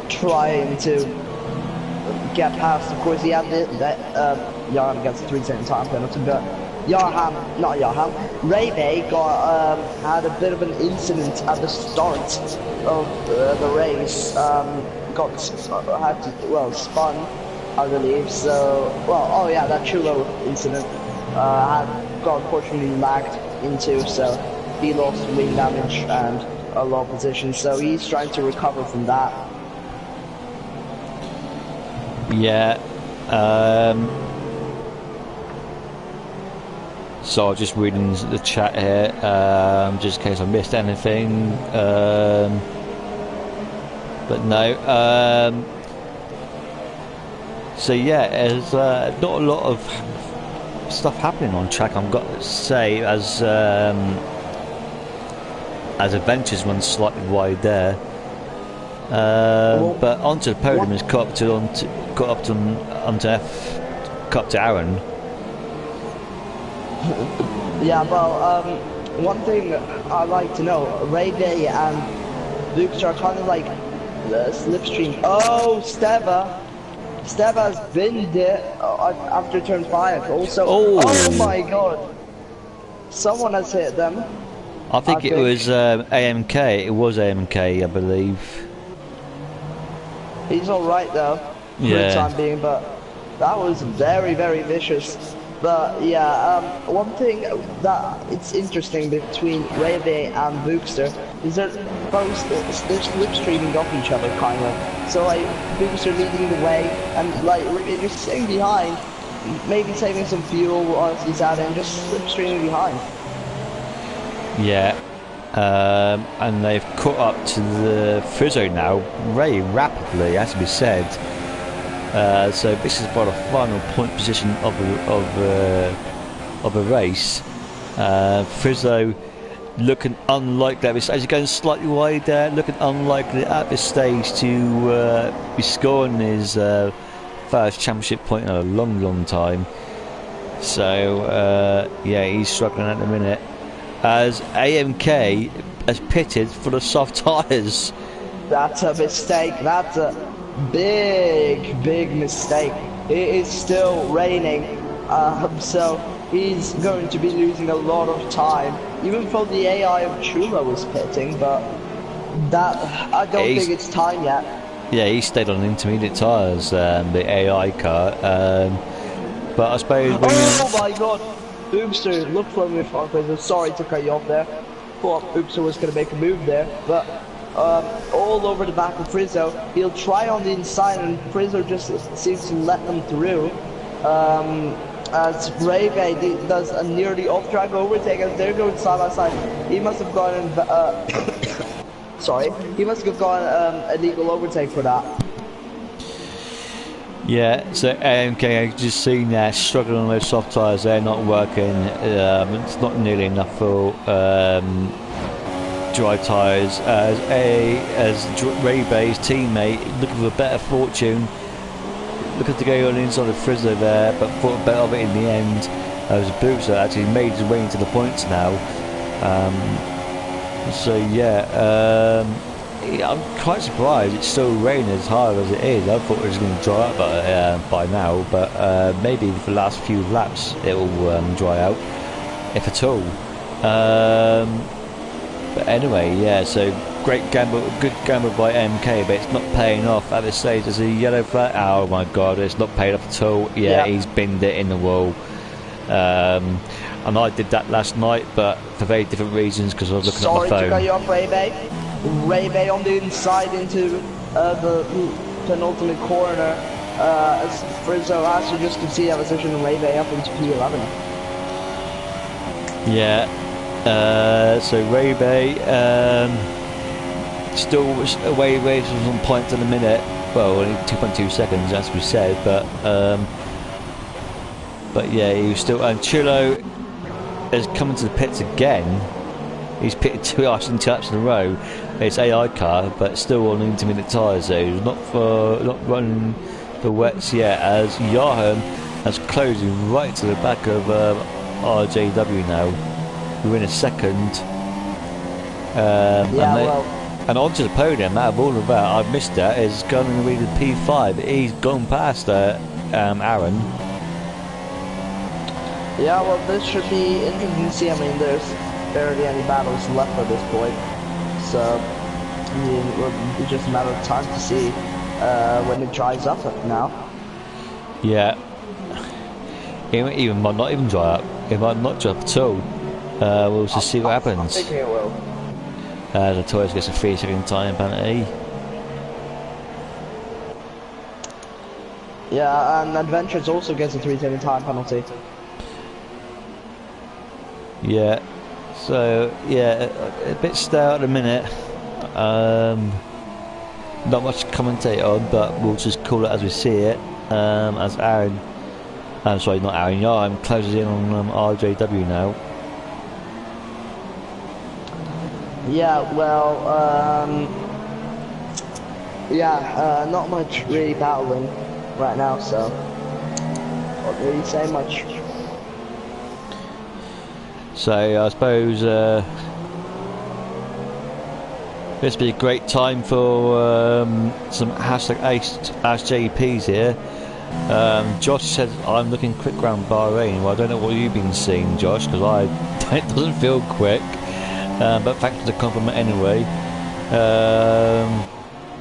trying to get past. Of course, he had Johan gets a 3-second time penalty, but Ray got had a bit of an incident at the start of the race. Spun, I believe. So, oh yeah, that Chulo incident got unfortunately lagged into, so he lost wing damage and a low position. So he's trying to recover from that. Yeah. So I'm just reading the chat here, just in case I missed anything. But no. So yeah, there's not a lot of stuff happening on track, I've got to say, as Adventures runs slightly wide there. But onto the podium has got up to Aaron. Yeah, well, one thing I'd like to know, Ray Day and Lucas are kind of like slipstream. Oh, Steva's binned it after turn 5. Also, oh my god, someone has hit them. I think it was AMK. It was AMK, I believe. He's all right though, for the time being, but that was very, very vicious. But yeah, one thing that it's interesting between Reve and Bookster is they're slipstreaming off each other, kind of. So like Bookster leading the way, and like you're sitting behind, maybe saving some fuel once he's out and just slipstreaming behind. Yeah, and they've caught up to the Frizzo now very rapidly, has to be said. So this is about a final point position of a race. Frizzo looking unlikely at this stage, going slightly wide there, looking unlikely at this stage to be scoring his first championship point in a long time. So yeah, he's struggling at the minute, as AMK has pitted for the soft tyres. That's a mistake. That's a big mistake. It is still raining, so he's going to be losing a lot of time, even though the AI of Chula was pitting, but that I don't think it's time yet. Yeah, he stayed on intermediate tyres, the AI car, but I suppose oh my god, Boomster, look for me for sorry to cut you off there. Thought Boomster was going to make a move there, but all over the back of Frizzo. He'll try on the inside, and Frizzo just seems to let them through. As Brave does a nearly off-track overtake, as they're going side by side. He must have gone sorry, he must have gone illegal overtake for that. Yeah, so AMK, I've just seen there struggling on those soft tyres. They're not working. It's not nearly enough for dry tyres, as Ray Bay's teammate looking for a better fortune, looking to go on the inside of Frizzo there, but thought better of it in the end. As Bootser actually made his way into the points now. So yeah, I'm quite surprised it's still raining as hard as it is. I thought it was going to dry up by now, but maybe for the last few laps it will dry out, if at all. But anyway, yeah, so great gamble, good gamble by MK, but it's not paying off at this stage. There's a yellow flag. Oh my god, it's not paid off at all. Yeah, he's binned it in the wall. And I did that last night, but for very different reasons, because I was looking at my phone. Sorry to cut you off, Ray Bay on the inside into the penultimate corner. As Frizzo actually just can see that position, and Ray Bay up into P11. Yeah. So Ray Bay still away races on points in a minute. Well, only 2.2 seconds, as we said, but yeah, he was still. And Chulo is coming to the pits again. He's pitted 2 laps in a row. It's AI car, but still on intermediate tyres. So he's not running the wets yet. As Johan is closing right to the back of RJW now. We're in a second. Yeah, well, and onto the podium. Out of all of that, I've missed that. Is going to be the P5. He's gone past Aaron. yeah, well, this should be interesting to see. I mean, there's barely any battles left at this point, so I mean, it's just a matter of time to see when it dries up now. Yeah. It might not even dry up. It might not dry up at all. We'll just see what happens. I'm thinking it will. The Torres gets a 3-second time penalty. Yeah, and Adventures also gets a 3-second time penalty. Yeah. So yeah, a bit stale at the minute. Not much to commentate on, but we'll just call it as we see it. As Aaron, I'm sorry, not Aaron. Yarm closes in on RJW now. Yeah, well, not much really battling right now, so not really say much. So I suppose this would be a great time for some hashtag Ask JPs here. Josh said I'm looking quick round Bahrain. Well, I don't know what you've been seeing, Josh, because it doesn't feel quick. But thanks for the compliment anyway.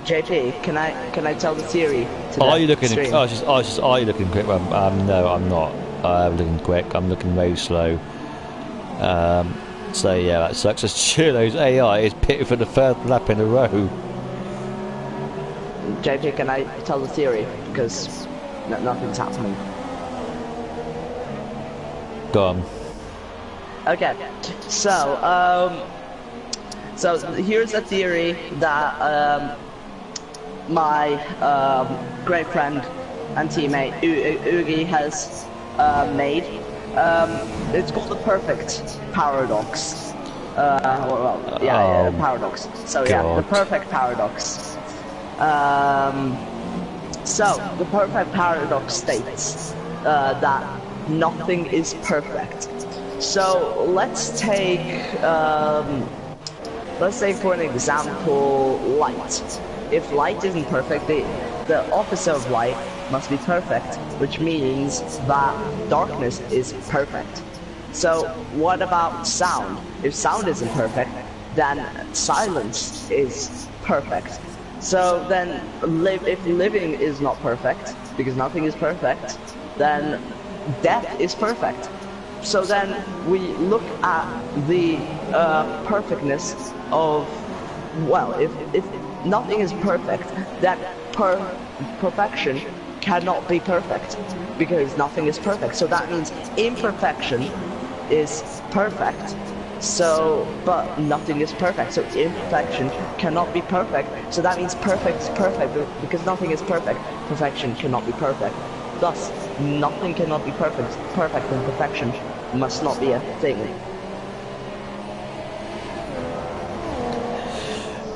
JP, can I tell the theory? Are you looking? Are you looking quick? No, I'm not. I'm looking quick. I'm looking very slow. So yeah, that sucks. Churlo's AI is pitted for the third lap in a row. JP, can I tell the theory? Because nothing's happening. Go on. Okay, so here's a theory that my great friend and teammate Ugi has made. It's called the perfect paradox. Paradox. So yeah, the perfect paradox. So the perfect paradox states that nothing is perfect. So let's take for an example light. If light isn't perfect, the opposite of light must be perfect, which means that darkness is perfect. So what about sound? If sound isn't perfect, then silence is perfect. So then if living is not perfect, because nothing is perfect, then death is perfect. So then we look at the perfectness of, well, if nothing is perfect, then perfection cannot be perfect, because nothing is perfect. So that means imperfection is perfect. So, but nothing is perfect. So imperfection cannot be perfect. So that means perfect is perfect, because nothing is perfect. Perfection cannot be perfect. Thus, nothing cannot be perfect. Perfect and perfection must not be a thing.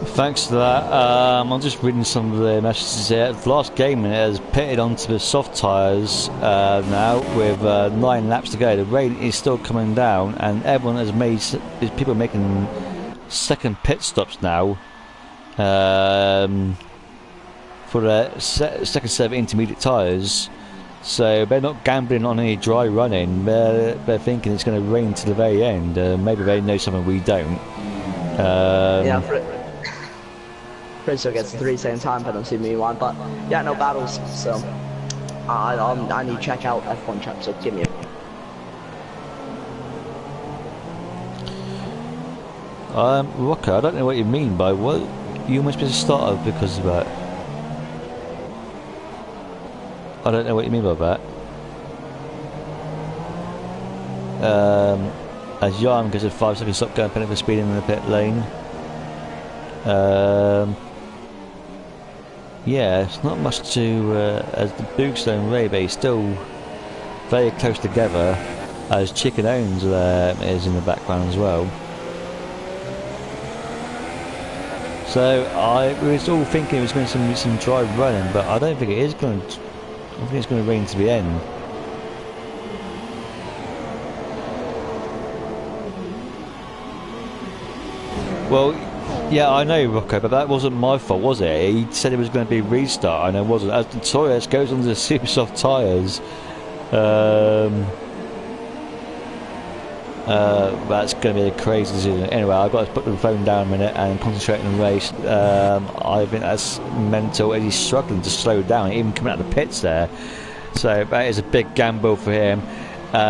Thanks for that. I'm just reading some of the messages here. The last game has pitted onto the soft tyres now with 9 laps to go. The rain is still coming down, and everyone has made. People are making second pit stops now for the second set of intermediate tyres. So they're not gambling on any dry running. They're thinking it's going to rain to the very end. Maybe they know something we don't. Yeah, Prince gets a 3-second time penalty, meanwhile, but yeah, no battles. So I need to check out F1 Champ. So give me a. Rocker, I don't know what you mean by what you must be a starter because of that. I don't know what you mean by that. As Yarm gets a 5-second stop going penalty for speeding in the pit lane. Yeah, it's not much to as the Boogstone and Raybay still very close together, as Chicken Owns is in the background as well. So we was all thinking it was going to be some dry running, but I don't think it is going to. I think it's going to rain to the end. Well, yeah, I know, Rocco, but that wasn't my fault, was it? He said it was going to be a restart, and it wasn't. As the Torres goes onto the super soft tyres, that's going to be a crazy decision. Anyway, I've got to put the phone down a minute and concentrate on the race. I think that's mental, as he's struggling to slow down, even coming out of the pits there. So that is a big gamble for him.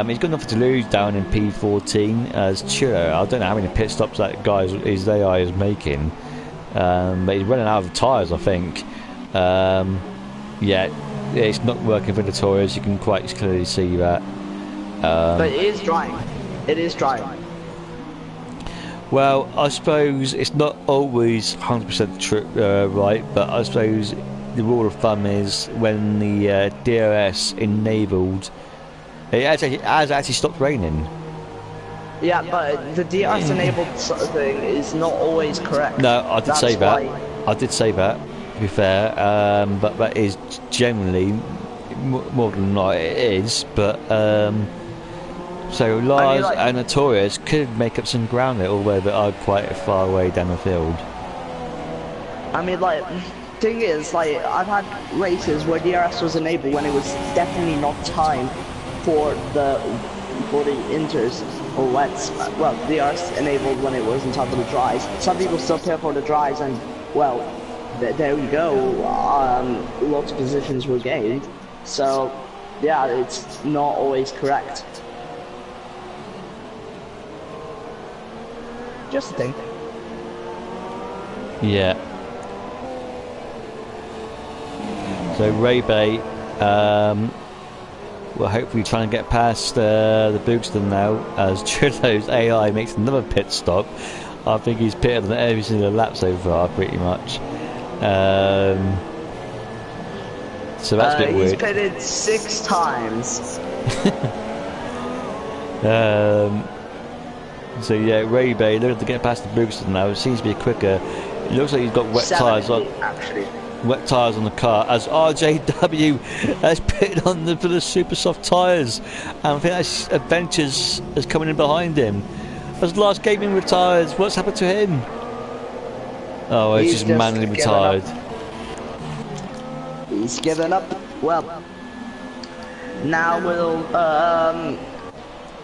He's got nothing to lose down in P14 as Chilo. I don't know how many pit stops that guy is making, but he's running out of tyres, I think. Yeah, it's not working for the Torres. You can quite clearly see that. But it is drying. It is drying. Well, I suppose it's not always 100% true, right, but I suppose the rule of thumb is when the DRS enabled, it has actually stopped raining. Yeah, but the DRS enabled sort of thing is not always correct. No, I did say that. Why... I did say that, to be fair, but that is generally, more than not, it is, but... So Lars and Notorious could make up some ground there, although they are quite far away down the field. I mean, like, thing is, like, I've had races where DRS was enabled when it was definitely not time for the inters or wets. Well, DRS enabled when it wasn't time for the dries. Some people still pay for the dries, and well, there we go. Lots of positions were gained. So, yeah, it's not always correct. Just a thing. Yeah. So Ray Bay will hopefully try and get past the Boogston now, as Churlo's AI makes another pit stop. I think he's pitted on every single lap so far, pretty much. So that's a bit weird. He's pitted 6 times. So yeah, Ray Bay looking to get past the Boogston now. It seems to be quicker. It looks like he's got wet tyres on. Actually. Wet tyres on the car, as RJW has pitted on for the super soft tyres, and I think that's Adventures is coming in behind him. As Lars Gaming retires, what's happened to him? Oh, he's just manually retired. He's given up. Well, now we'll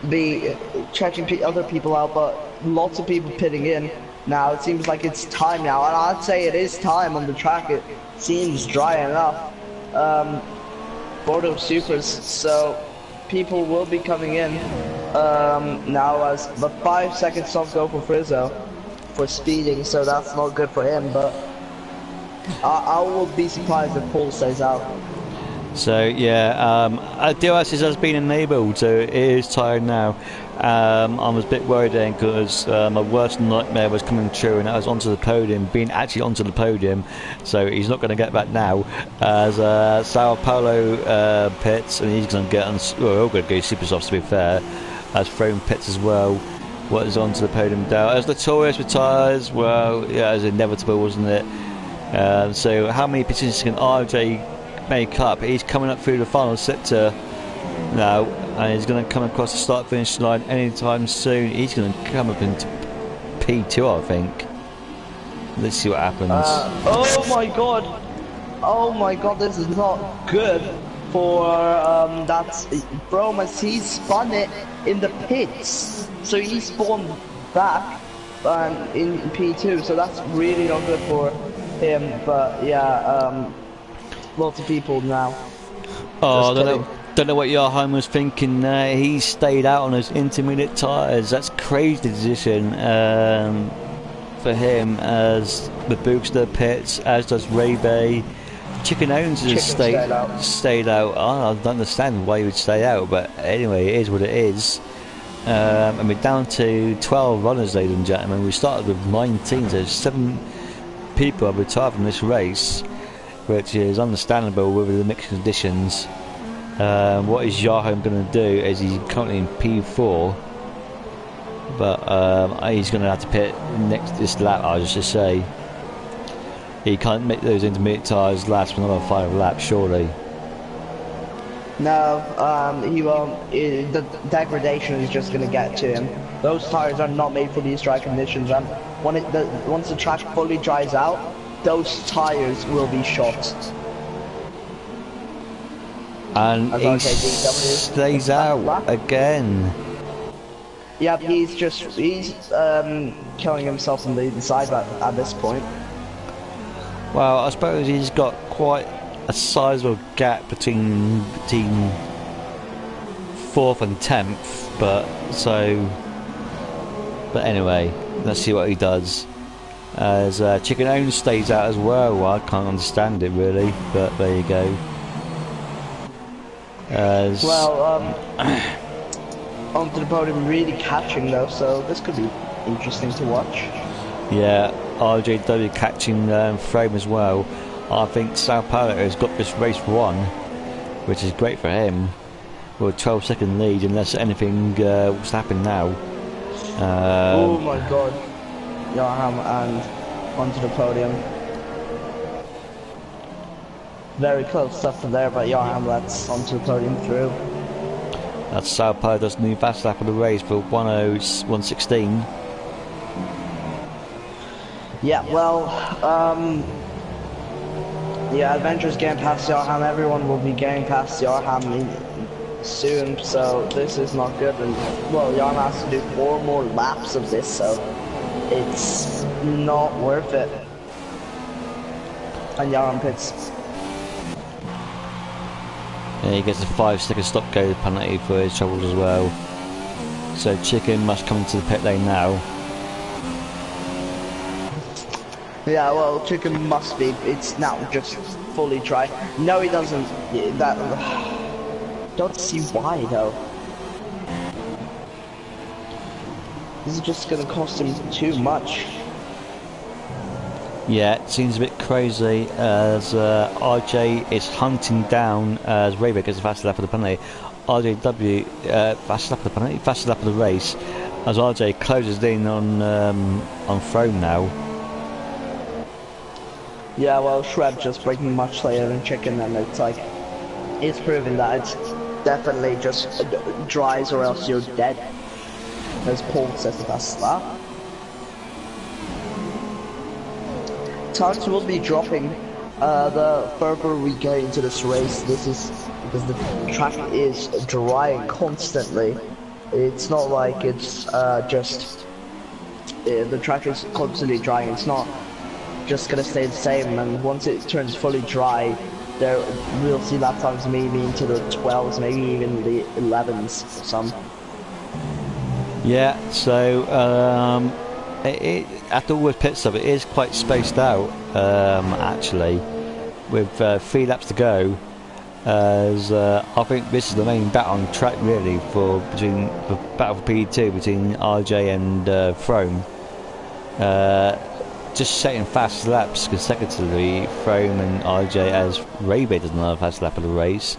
be checking other people out, but lots of people pitting in. Now it seems like it's time now, and I'd say it is time on the track. It seems dry enough for those supers, so people will be coming in now. As but 5 seconds off go for Frizzo for speeding, so that's not good for him. But I will be surprised if Paul stays out. So yeah, DRS has been enabled, so it is tired now. I was a bit worried then because my worst nightmare was coming true, and I was onto the podium, being actually onto the podium. So he's not going to get back now. As Sao Paulo pits, and he's going to get on. Well, we're all going to go super softs, to be fair. As Throne pits as well. What is onto the podium now? As Notorious retires, well, yeah, it was inevitable, wasn't it? So how many positions can RJ make up? He's coming up through the final sector now, and he's going to come across the start finish line anytime soon. He's going to come up into P2, I think. Let's see what happens. Oh my god, this is not good for that Bromas. He spun it in the pits, so he spawned back in P2, so that's really not good for him. But yeah, lots of people now. Oh, I don't know what Johan was thinking there. He stayed out on those intermediate tyres. That's crazy decision for him, as the Boogster pits, as does Ray Bay. Chicken Owens has stayed out. Oh, I don't understand why he would stay out, but anyway, it is what it is. And we're down to 12 runners, ladies and gentlemen. We started with 19, so 7 people have retired from this race, which is understandable with the mixed conditions. What is Yahoo going to do is he's currently in P4, but he's going to have to pit next this lap. I was just say he can't make those intermediate tyres last for another 5 laps, surely. No, he won't. The degradation is just gonna get to him. Those tires are not made for these dry conditions, and once the track fully dries out, those tires will be shot. And he stays out again. Yep, he's killing himself on the inside at this point. Well, I suppose he's got quite a sizable gap between 4th and 10th, but anyway, let's see what he does. As Chicken Own stays out as well. I can't understand it really, but there you go. Onto the podium, really catching though, so this could be interesting to watch. Yeah, RJW catching frame as well. I think Sao Paulo has got this race won, which is great for him. With a 12-second lead, unless anything was to happen now. Oh my god. Joachim and onto the podium. Very close stuff from there, but Joachim lets onto the podium through. That's Sao Paulo's new fast lap of the race for 1:01:16. Yeah, well, yeah, Adventure's getting past Joachim. Everyone will be getting past Joachim soon, so this is not good. And well, Joachim has to do 4 more laps of this, so it's not worth it. And Joachim pits. Yeah, he gets a 5-second stop-go penalty for his troubles as well. So Chicken must come into the pit lane now. Yeah, well, Chicken must be. It's now just fully dry. No, he doesn't. Don't see why though. This is just gonna cost him too much. Yeah, it seems a bit crazy as RJ is hunting down as Raver gets a fast lap of the penalty. RJW fast lap of the penalty, fast lap of the race as RJ closes in on Throne now. Yeah, well, Shred just braking much later than Chicken, and it's like it's proven that it's definitely just dries or else you're dead. As Paul says, the fast lap. Times will be dropping the further we go into this race. This is because the track is drying constantly. It's not like it's just the track is constantly drying. It's not just gonna stay the same, and once it turns fully dry, there we'll see lap times maybe into the 12s, maybe even the 11s or some. Yeah, so after all the pit stuff, it is quite spaced out actually, with 3 laps to go. As I think this is the main battle on track really for battle for P2 between RJ and Throne. Just setting fast laps consecutively, Throne and RJ, as Ray-Bay doesn't have a fast lap of the race.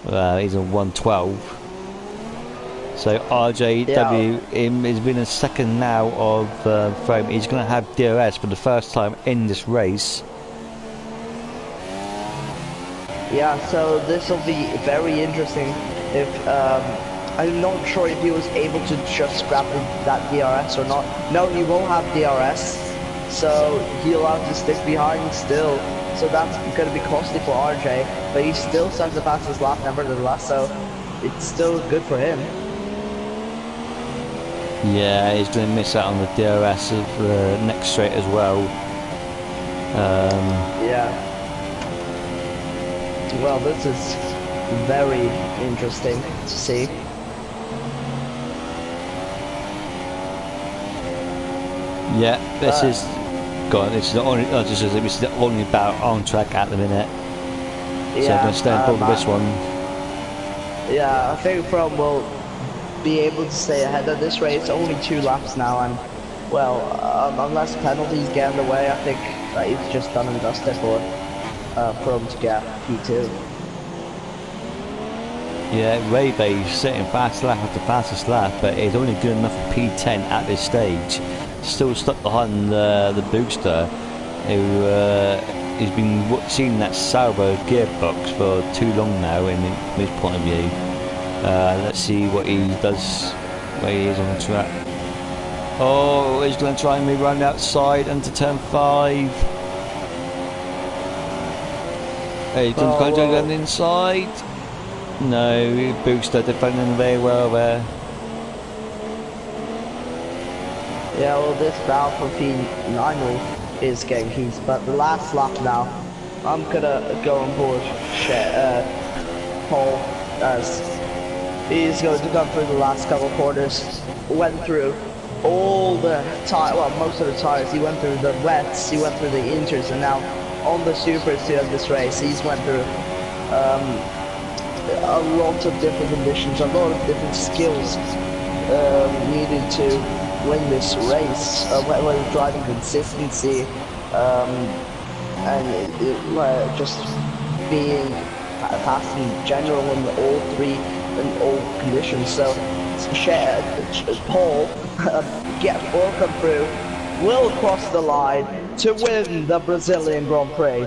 He's on 1:12. So RJW is been a second now of Throne. He's going to have DRS for the first time in this race. Yeah, so this will be very interesting. If I'm not sure if he was able to just grab that DRS or not. No, he won't have DRS, so he'll have to stick behind still. So that's going to be costly for RJ, but he still sends the fastest lap nevertheless, so it's still good for him. Yeah, he's going to miss out on the DRS of the next straight as well. Yeah. Well, this is very interesting to see. Yeah, this is the only bout on track at the minute. So I'm going to stay on board with this one. Yeah, I think From will be able to stay ahead of this race. Only 2 laps now, and well, unless penalties get in the way, I think that he's just done and dusted for From to get P2. Yeah, Ray-Bay sitting fast lap after fastest lap, but it's only good enough for P10 at this stage. Still stuck behind the booster, who he's been seeing that salvo gearbox for too long now, in his point of view. Let's see what he does, where he is on the track. Oh, he's going to try and move around the outside into turn 5. Hey, he's going to go inside. No, Booster defending very well there. Yeah, well, this battle for P9 is getting heat, but the last lap now, I'm gonna go on board Paul, as he's going to come through the last couple corners. Went through all the most of the tires. He went through the wets, he went through the inters, and now on the supers here of this race, he's went through a lot of different conditions, a lot of different skills needed to win this race, whether driving consistency and just being fast in general in all conditions. So Paul will come through, will cross the line to win the Brazilian Grand Prix.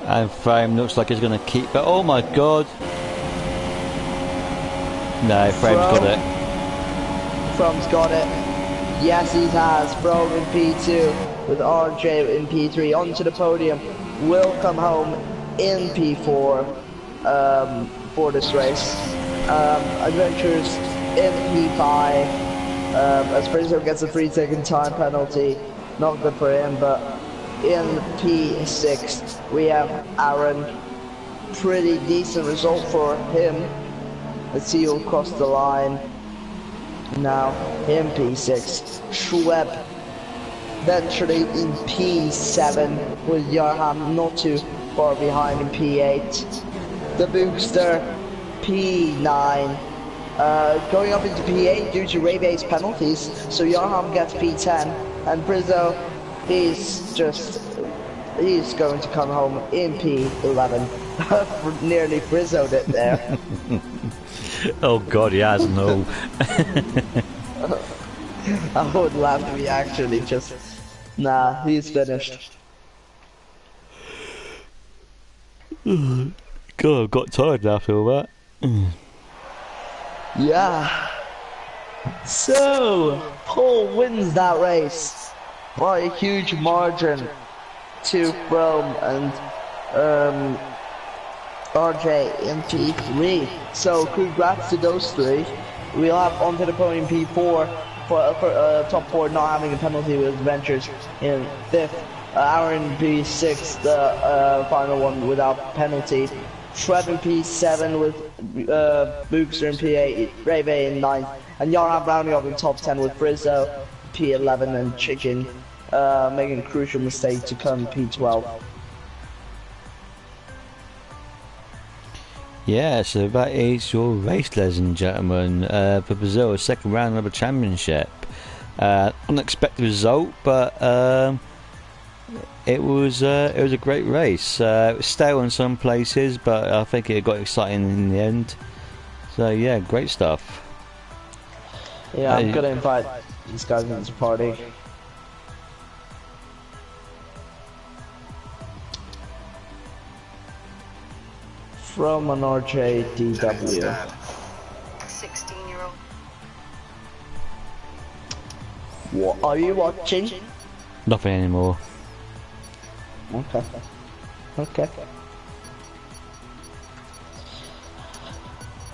And Frame looks like he's going to keep it. Oh my god! No, Frame's got it. From's got it. Yes, he has. From in P2 with RJ in P3 onto the podium. Will come home in P4 for this race. Adventures in P5. As Brizzo gets a 3-second time penalty. Not good for him, but in P6 we have Aaron. Pretty decent result for him. Let's see who'll cross the line. Now in P6, Schweb venturing in P7 with Jarham not too far behind in P8. The Bookster P9 going up into P8 due to Ray-Bay's penalties, so Jarham gets P10, and Brizzo he's going to come home in P11. Nearly Brizzo'd it there. Oh god, he has no. I would laugh if he actually just... Nah, he's finished. God, I've got tired after all that. Yeah. So, Paul wins that race by a huge margin to Rome and RJ in P3. So congrats to those three. We'll have onto the podium P4 for top 4 not having a penalty with Adventures in 5th. Aaron P6, the final one without penalty. Shred in P7 with Bookster in P8, Rave in 9th, and Yarham rounding up in top 10 with Brizzo, P11, and Chicken making a crucial mistake to come P12. Yeah, so that is your race, ladies and gentlemen, for Brazil's second round of the championship. Unexpected result, but it was a great race. It was stale in some places, but I think it got exciting in the end. So yeah, great stuff. Yeah, I'm gonna invite these guys into the party. From an RJDW. 16-year-old. What are you watching? Nothing anymore. Okay. Okay.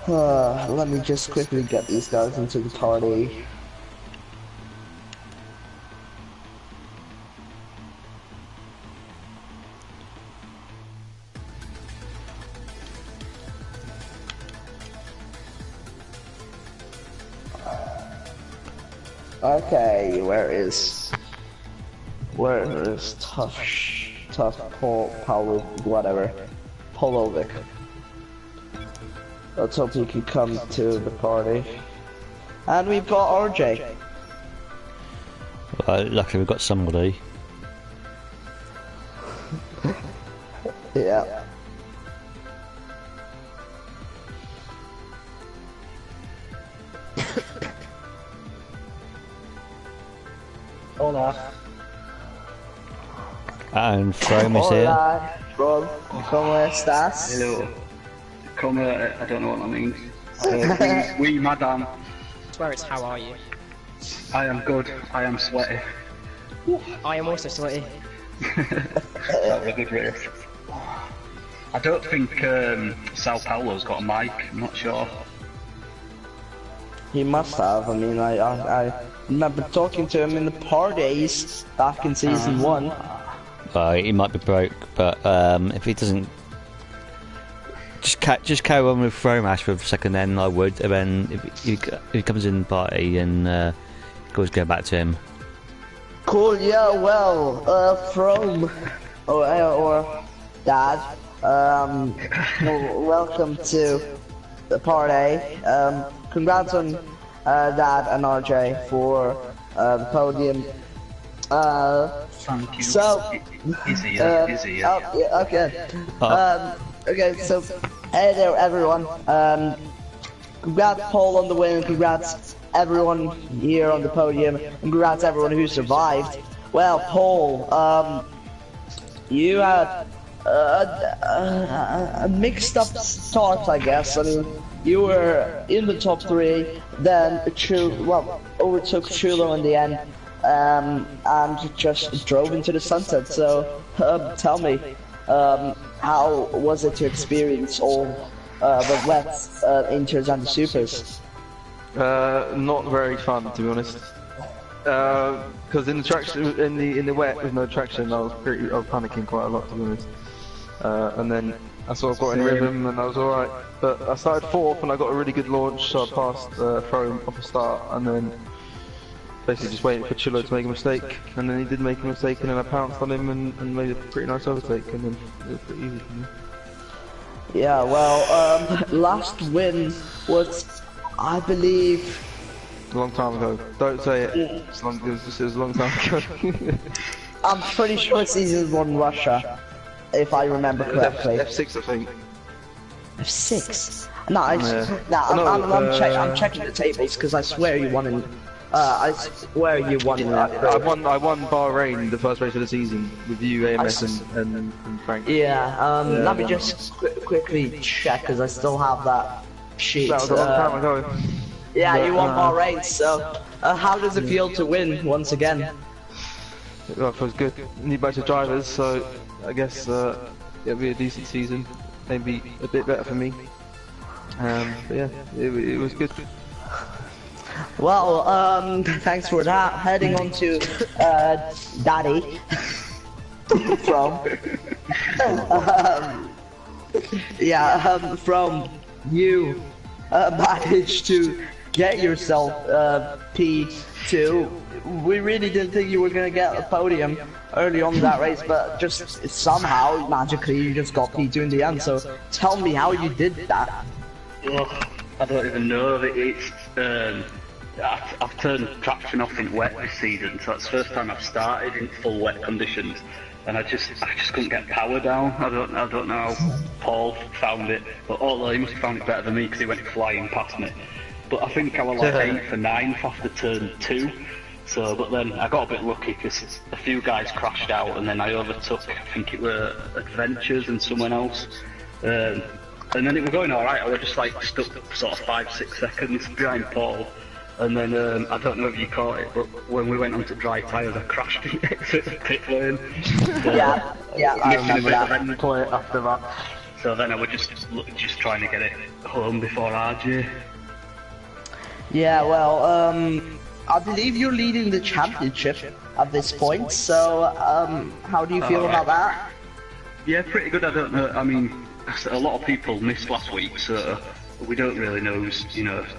Let me just quickly get these guys into the party. Okay, where is tough Paul, whatever, Polovic. Let's hope he can come to the party. And we've got RJ. Luckily we've got somebody. Yeah. Hola. And Frome is here. Hola, Rob. ¿Cómo estás? Hello. Come, I don't know what that means. We, madam. I swear it's how are you? I am good. I am sweaty. I am also sweaty. That was a good race. I don't think Sao Paulo's got a mic. I'm not sure. He must have. I mean, I remember talking to him in the parties back in season 1. He might be broke, but if he doesn't, just carry on with Fromash for a second. Then I would, and then if he comes in the party, and always go back to him. Cool. Yeah. Well, from or Dad. Welcome to the party. Congrats on Dad and RJ for the podium. Thank you. So, Easy. yeah, okay. Okay, so, hey there everyone. Congrats Paul on the win, congrats everyone here on the podium, and congrats everyone who survived. Well, Paul, you had a mixed up start, I guess. I mean, you were in the top 3, then overtook Chulo in the end, and just drove into the sunset. So, tell me, how was it to experience all the wets, inters, and the supers? Not very fun, to be honest. Because in the traction, in the wet with no traction, I was panicking quite a lot, to be honest. And then I sort of got in rhythm, and I was alright. But I started 4th, and I got a really good launch, so I passed Frome off the start, and then basically just waiting for Chillo to make a mistake, and then he did make a mistake, and then I pounced on him and made a pretty nice overtake, and then it was pretty easy for me. Yeah, well, last win was, I believe, A long time ago. Don't say it. It was a long time ago. I'm pretty sure season 1 Russia, if I remember correctly. F6, I think. F6? No, I'm checking the tables because I swear you won in. I swear you won in that. I won Bahrain the first race of the season with you, AMS, and Frank. Yeah. Let me just quickly check because I still have that sheet. That was a long time ago. Yeah, you won Bahrain. So, how does it feel to win once again? Well, it feels good. New batch of drivers, so I guess it'll be a decent season. Maybe a bit better for me. But yeah, it was good. Well, thanks for that. Heading on to Daddy from from you managed to get yourself P2. We really didn't think you were gonna get a podium early on in that race, but just somehow magically you just got P2 in the end. So tell me how you did that. Well, I don't even know. It's I've turned traction off in wet this season, so that's the first time I've started in full wet conditions, and I just couldn't get power down. I don't know how Paul found it, but although he must have found it better than me because he went flying past me. But I think I was like 8th or 9th after turn 2. So, but then I got a bit lucky because a few guys crashed out, and then I overtook. I think it were Adventures and someone else. And then it was going alright. I was just like stuck sort of 5-6 seconds behind Paul. And then, I don't know if you caught it, but when we went on to dry tyres, I crashed the exit pit lane. So, Yeah, I remember that. After that. So then I was just trying to get it home before RJ. Yeah, well, I believe you're leading the championship at this point, so, how do you feel about that? Yeah, pretty good. I don't know, I mean, a lot of people missed last week, so we don't really know who's,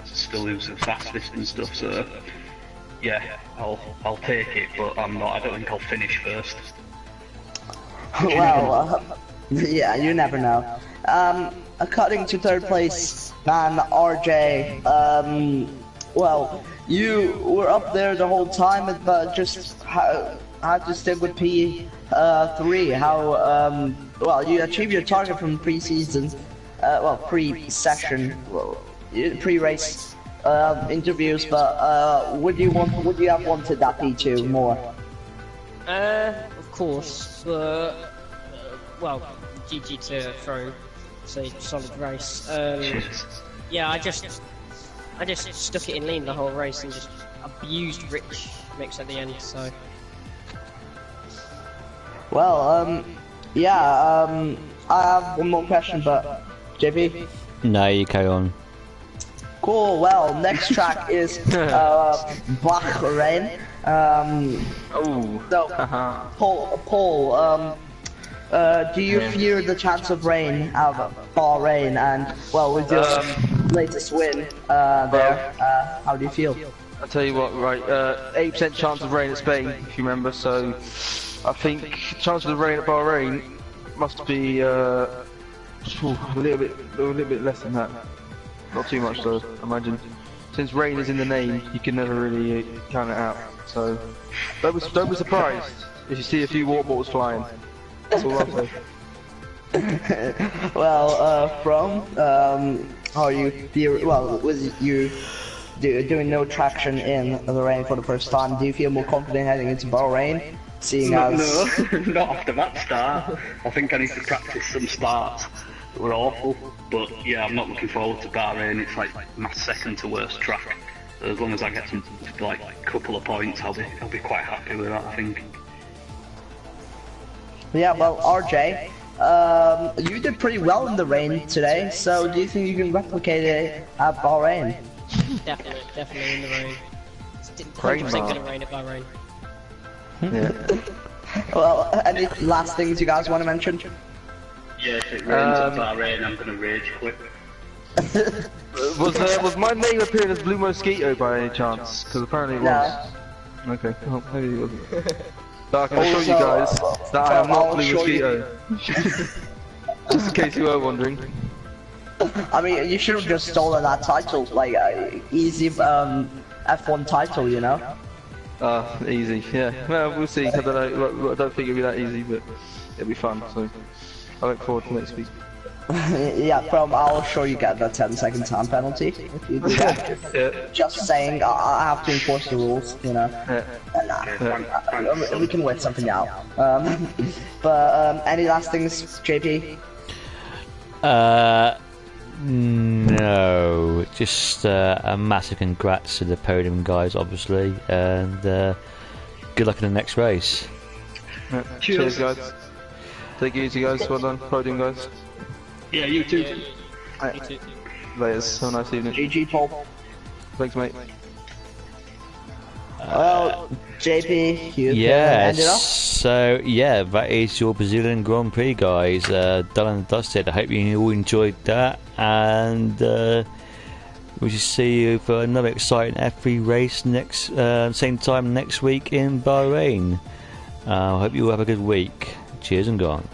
still who's the fastest and stuff, so yeah, I'll take it, but I don't think I'll finish first. Well, yeah, you never know. According to 3rd place man RJ, well, you were up there the whole time, but just had to stick with P3. How, well, you achieved your target from pre-season, pre-session, pre-race interviews, but would you have wanted that P2 more? Of course, but well, GG to Throw. So solid race. Cheers. Yeah, I just stuck it in lean the whole race and just abused Rich mix at the end. So. Well, yeah, I have one more question, but JP? No, you carry on. Cool, well, next track is Bahrain. Oh. So, Paul, do you fear the chance of rain at Bahrain? And, well, with your latest win there, how do you feel? I'll tell you what, right, 8% chance of rain at Spain, if you remember, so I think chance of the rain at Bahrain must be a little bit less than that. Not too much though, I imagine. Since rain is in the name, you can never really count it out. So don't be surprised if you see a few water bottles flying. That's all I'll say. Well, how are you feel? Well, with you doing no traction in the rain for the first time, do you feel more confident heading into Bahrain? Seeing as No, not after that start. I think I need to practice some starts that were awful. But yeah, I'm not looking forward to Bahrain. It's like my second to worst track. So as long as I get some like couple of points, I'll be quite happy with that, I think. Yeah, well, RJ, you did pretty well in the rain today. So do you think you can replicate it at Bahrain? Definitely in the rain. It's 100% Rain gonna rain at Bahrain. Yeah. Well, any last things you guys want to mention? Yeah, if it rains at Bahrain, I'm gonna rage quit. Was my name appearing as Blue Mosquito by any chance? Because apparently it was. No. Okay, well, maybe it wasn't. So I can assure you guys that I am not Blue Mosquito. Just in case you were wondering. I mean, you should have just stolen that title, like easy F1 title, you know? Easy, yeah. Well, we'll see. I don't know. I don't think it'll be that easy, but it'll be fun. So I look forward to next week. Yeah, I'll sure you get the 10-second time penalty if you do that. Yeah. Just saying, I have to enforce the rules, you know? We can work something out. But any last things, JP? No, just a massive congrats to the podium guys, obviously, and good luck in the next race. Yeah. Cheers, guys. Take it easy, guys. Well done, podium guys. Yeah, you too. You too. Laters. Have a nice evening. GG, Paul. Thanks, mate. Well, JP, you can end it off. So yeah, that is your Brazilian Grand Prix, guys. Done and dusted. I hope you all enjoyed that, and we should see you for another exciting F3 race next same time next week in Bahrain. I hope you all have a good week. Cheers and gone.